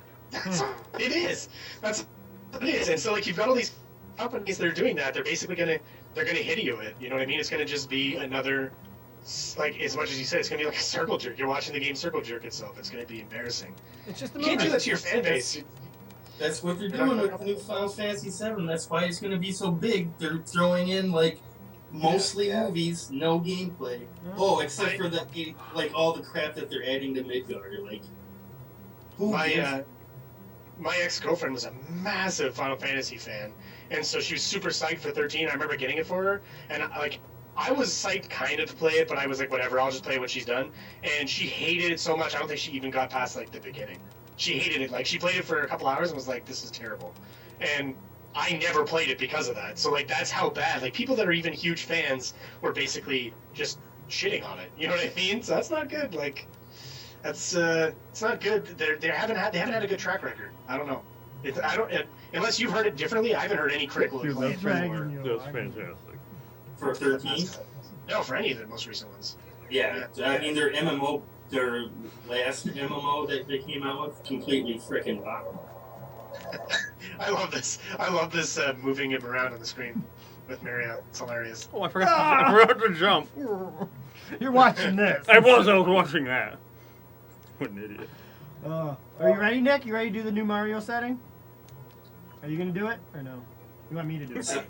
It is. That's what it is. And so like you've got all these companies that are doing that. They're basically gonna Hideo it. You know what I mean? It's gonna just be another. Like as much as you said, it's gonna be like a circle jerk. You're watching the game circle jerk itself. It's gonna be embarrassing. It's just the you can't do that to your fan base. That's what they're doing with the new Final Fantasy VII. That's why it's gonna be so big. They're throwing in like mostly movies, no gameplay. Oh, except for the like all the crap that they're adding to Midgar. Like, my ex-girlfriend was a massive Final Fantasy fan, and so she was super psyched for 13. I remember getting it for her, and I was psyched kind of to play it, but I was like, whatever, I'll just play what she's done. And she hated it so much, I don't think she even got past like the beginning. She hated it. Like she played it for a couple hours and was like, this is terrible. And I never played it because of that. So like that's how bad. Like people that are even huge fans were basically just shitting on it. You know what I mean? So that's not good. Like that's it's not good. They haven't had a good track record. I don't know. Unless you've heard it differently, I haven't heard any critical acclaim. That's fantastic. For 13? No, for any of the most recent ones. Yeah, I mean their MMO, their last MMO that they came out with, completely freaking rocked. I love this moving him around on the screen with Maria. It's hilarious. Oh, I forgot to jump. You're watching this. I was watching that. What an idiot. Are you ready, Nick? You ready to do the new Mario setting? Are you going to do it or no? You want me to do it?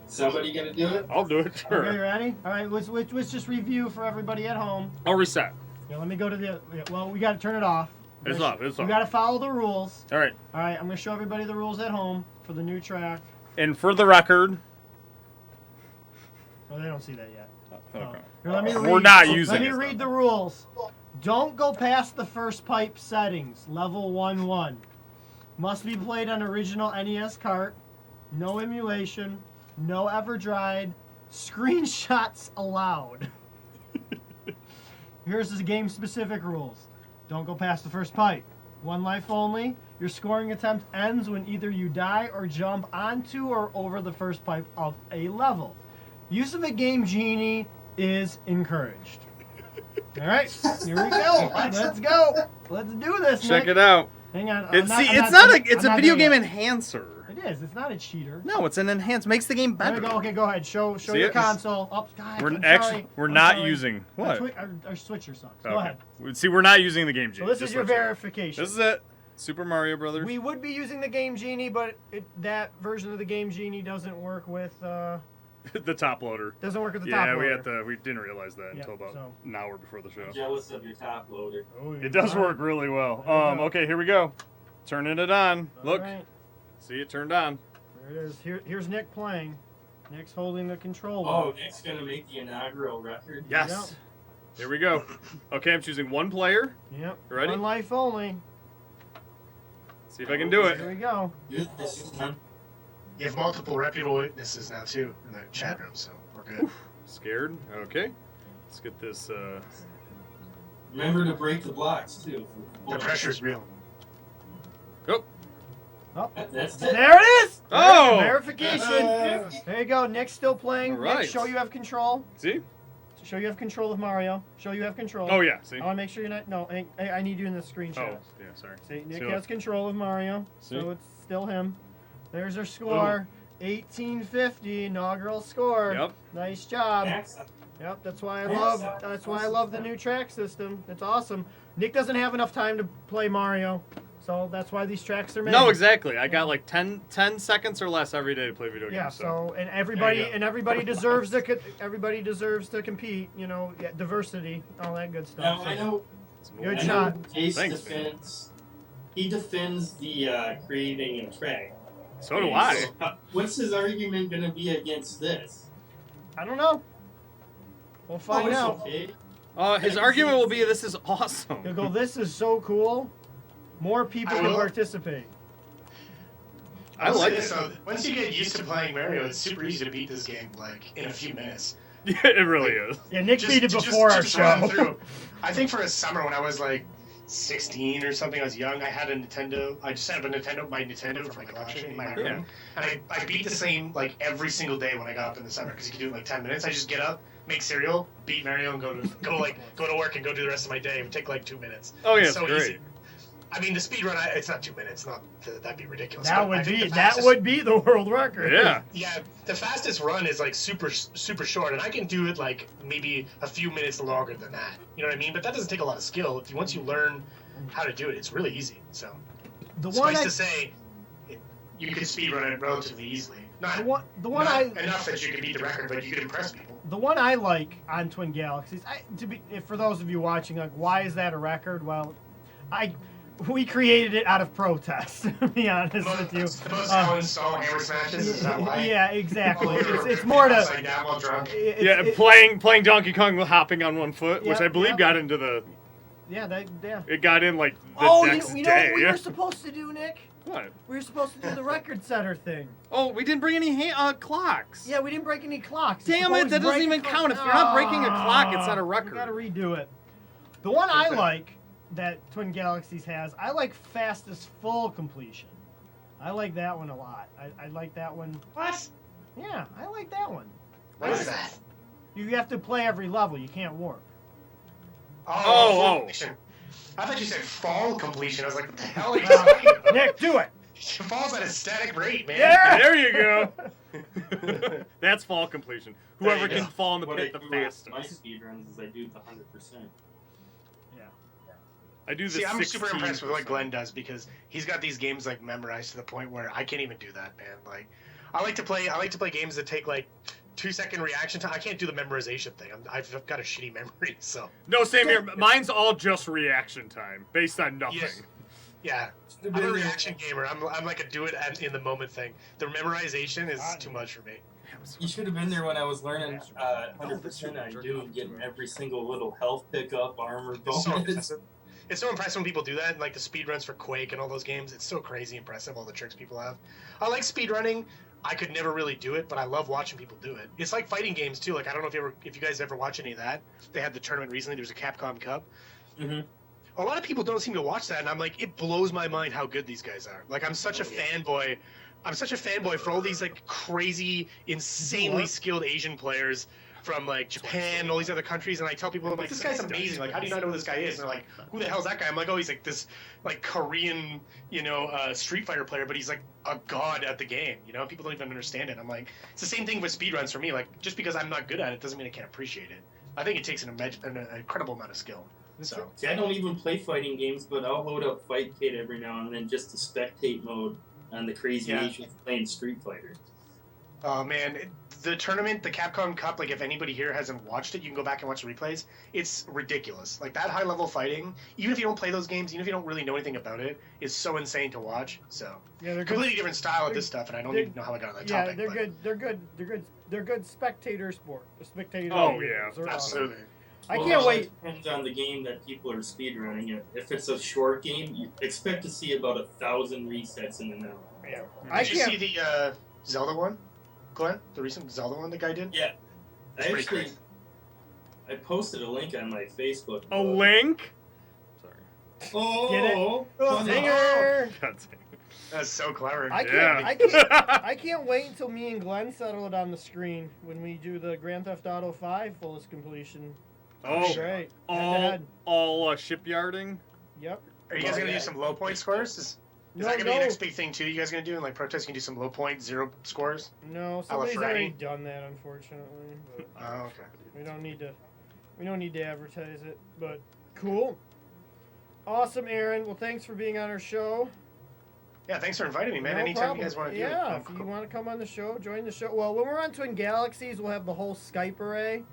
Somebody gonna do it? I'll do it, sure. Okay, you ready? All right, let's just review for everybody at home. I'll reset. Yeah, let me go to the... Well, we got to turn it off. It's off. You got to follow the rules. All right. All right, I'm going to show everybody the rules at home for the new track. And for the record... Well, they don't see that yet. Okay. Here, let me read, We're not using Let me it, though. read the rules. Don't go past the first pipe settings. Level 1-1. Must be played on original NES cart. No emulation. No EverDried. Screenshots allowed. Here's the game-specific rules. Don't go past the first pipe. 1 life only. Your scoring attempt ends when either you die or jump onto or over the first pipe of a level. Use of a Game Genie is encouraged. All right, here we go. Let's go. Let's do this. Check Nick. it out. Hang on. It's a video game It enhancer. is. It's not a cheater. No, it's an enhance. Makes the game There better. we go. Okay, go ahead. Show See your it? console. Oh, God, We're I'm actually sorry. we're I'm not sorry. using what? Our switcher sucks. Go Okay. ahead. See, we're not using the Game Genie. So this just is your let you know. verification. This is it. Super Mario Brothers. We would be using the Game Genie, but that version of the Game Genie doesn't work with the top loader. the top Yeah, loader. we didn't realize that Yeah, until about so- an hour before the show. I'm jealous of your top loader. Oh, It does work really well. There you go. Okay, here we go. Turning it on. Look. All right, See it turned on. there it is. Here's Nick playing. Nick's holding the controller. Oh, Nick's gonna make the inaugural record. Yes. Here we go. Okay, I'm choosing one player. Yep. Ready? 1 life only. See if I can do Here it. we go. Dude, this is fun. You have multiple reputable witnesses now too in the chat room, so we're good. Scared? Okay. Let's get this. Remember to break the blocks too. The pressure's real. That's it. There it is. Oh! Verification. There you go. Nick's still playing. All right. Nick, show you have control. See? Show you have control of Mario. Show you have control. Oh yeah. See? I want to make sure you're not. No, I need you in the screenshot. Oh yeah. Sorry. See, Nick See, has control of Mario, See? so it's still him. There's our score. 1850 inaugural score. Yep. Nice job. Excellent. Yep, that's why I love the new track system. It's awesome. Nick doesn't have enough time to play Mario, so that's why these tracks are made. No, exactly. I got like 10 seconds or less every day to play video games. Yeah, So. so and There everybody deserves to compete. You know, diversity, all that good stuff. Now I know. Good I shot. know Case Thanks, man. defends. He defends the creating a track. So do I. So, what's his argument gonna be against this? I don't know. We'll find it's out. okay. His argument will be this is awesome. He'll go, this is so cool. More people I can will. participate. I like it. So once you get used to playing Mario, it's super easy to beat this game like in a few minutes. Yeah, it really is. Yeah, Nick beat it Just before our run show. through. I think for a summer when I was like 16 or something, I was young. I had a Nintendo. I just had my Nintendo for my collection in my room, and I beat the same like every single day when I got up in the summer because you could do it in like 10 minutes. I just get up, make cereal, beat Mario, and go to work and go do the rest of my day. It would take like 2 minutes. Oh yeah, It's it's so great. easy. I mean, the speed run, it's not 2 minutes. That'd be ridiculous. That but I think would be the world record. Yeah. Yeah, the fastest run is like super short, and I can do it like maybe a few minutes longer than that. You know what I mean? But that doesn't take a lot of skill. Once you learn how to do it, it's really easy. So, The one suffice I, to say, you can speed run it relatively easily. Not, the one not enough that you can beat the record, but you can impress people. the one I like on Twin Galaxies. For those of you watching, like, why is that a record? Well, we created it out of protest. To be honest with you. The most uninstall hammer smashes is that why? Yeah, exactly. Or It's more to. upside down while drunk. Playing Donkey Kong with hopping on one foot, which Yep, I believe yep. got into the. Yeah. It got in like the Oh, next you know day. what we were supposed to do, Nick? What? We were supposed to do the record setter thing. Oh, we didn't bring any clocks. Yeah, we didn't break any clocks. Damn it! That doesn't even count. If you're not breaking a clock, it's not a record. We gotta redo it. The one I like that Twin Galaxies has, I like fastest full completion. I like that one a lot. I like that one. What? Yeah, I like that one. What is that? You have to play every level. You can't warp. Oh. Completion. I thought you said fall completion. I was like, what the hell are you talking about? Nick, do it. Fall's at a static rate, man. Yeah. There you go. That's fall completion. Whoever There you can go. fall in the What pit I the do on fastest. my speed runs is I do the 100%. I do the See, I'm super 16%. impressed with what Glenn does because he's got these games like memorized to the point where I can't even do that, man. Like, I like to play games that take like 2-second reaction time. I can't do the memorization thing. I've got a shitty memory, so. No, same here. Mine's all just reaction time, based on nothing. Yes. Yeah, I'm a reaction gamer. I'm like a do it in the moment thing. The memorization is too much for me. You should have been there when I was learning 100% on Doom, getting every single little health pickup, armor It's so bonus. impressive. It's so impressive when people do that, like the speedruns for Quake and all those games. It's so crazy impressive, all the tricks people have. I like speedrunning. I could never really do it, but I love watching people do it. It's like fighting games too. Like I don't know if you guys ever watch any of that. They had the tournament recently. There's a Capcom Cup. Mm-hmm. A lot of people don't seem to watch that, and I'm like, it blows my mind how good these guys are. Like I'm such a fanboy. I'm such a fanboy for all these like crazy, insanely skilled Asian players from like Japan and all these other countries, and I tell people, I'm like, this guy's amazing. Like, how do you not know who this guy is? And they're like, who the hell's that guy? I'm like, oh, he's like this like Korean, Street Fighter player, but he's like a god at the game. People don't even understand it. I'm like, it's the same thing with speedruns for me. Like, just because I'm not good at it doesn't mean I can't appreciate it. I think it takes an incredible amount of skill. So See, I don't even play fighting games, but I'll load up Fight Kit every now and then just to spectate mode on the crazy Asians playing Street Fighter. Oh man, the tournament, the Capcom Cup, like if anybody here hasn't watched it, you can go back and watch the replays. It's ridiculous. Like that high level fighting, even if you don't play those games, even if you don't really know anything about it, is so insane to watch. So Yeah, they're completely good. different style of this stuff, and I don't even know how I got on that Yeah, topic. they're but good. They're good spectator sport. The spectator. Oh, games yeah, are awesome. absolutely. I can't wait. It depends on the game that people are speedrunning. If it's a short game, you expect to see about 1,000 resets in an hour. Yeah. Did you see the Zelda one, Glenn? The recent Zelda one the guy did? Yeah. It's I posted a link on my Facebook. A link? Sorry. Oh, Get it? oh, Zinger! God dang. That's so clever. I can't wait until me and Glenn settle it on the screen when we do the Grand Theft Auto 5 fullest completion. Oh, Great. all shipyarding? Yep. Are you guys gonna do some low point scores? Is that gonna be the next big thing too? You guys gonna do in like protest? You can do some low point, 0 scores? No, somebody's already done that, unfortunately. But Oh, okay. we don't need to advertise it. But cool. Awesome, Aaron. Well, thanks for being on our show. Yeah, thanks for inviting me, man. No Anytime problem. you guys want to do it. Yeah, if you want to come on the show, join the show. Well, when we're on Twin Galaxies, we'll have the whole Skype array.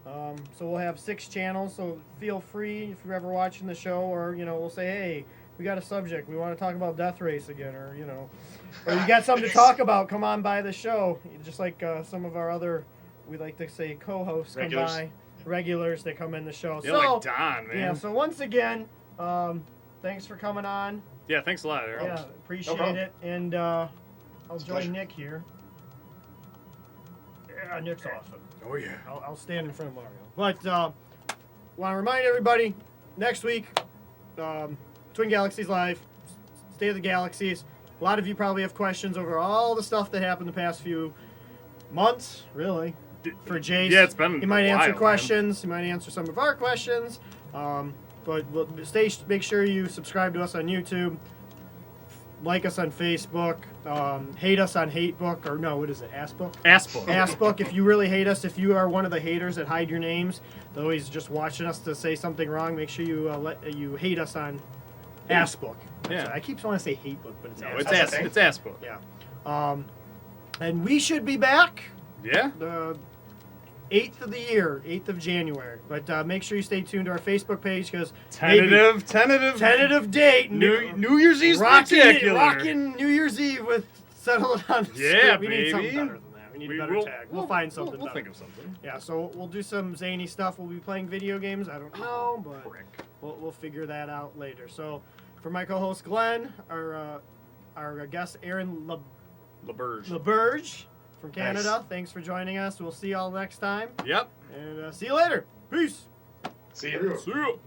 So we'll have 6 channels, so feel free if you're ever watching the show, or, we'll say, hey, we got a subject. We want to talk about Death Race again, or, or you got something to talk about, come on by the show. Just like some of our other, we like to say, co-hosts come by, regulars that come in the show. You're like Don, man. Yeah, so once again, thanks for coming on. Yeah, thanks a lot, Aaron. Yeah, appreciate it. And I'll join Nick here. Yeah, Nick's awesome. Oh, yeah. I'll stand in front of Mario. But want to remind everybody, next week, Twin Galaxies Live, State of the Galaxies. A lot of you probably have questions over all the stuff that happened the past few months, really, for Jace. Yeah, it's been He might a answer while, questions. He might answer some of our questions. But make sure you subscribe to us on YouTube. Like us on Facebook. Hate us on Hatebook. Or no, what is it? Assbook? Assbook. Assbook. If you really hate us, if you are one of the haters that hide your names, they're always just watching us to say something wrong, make sure you hate us on Assbook. Yeah. I keep wanting to say Hatebook, but it's No, Assbook. it's Assbook. Yeah. And we should be back Yeah? the 8th of the year, 8th of January. But make sure you stay tuned to our Facebook page because Tentative date. New Year's Eve spectacular. Rocking New Year's Eve with Settle It on the Yeah, Street. We need something baby. better than that. We need a better tag. We'll find something We'll better. think of something. Yeah, so we'll do some zany stuff. We'll be playing video games. I don't know, but we'll figure that out later. So for my co-host Glenn, our guest Aaron Laberge from Canada. Nice. Thanks for joining us. We'll see y'all next time. Yep. And see you later. Peace. See you. See you.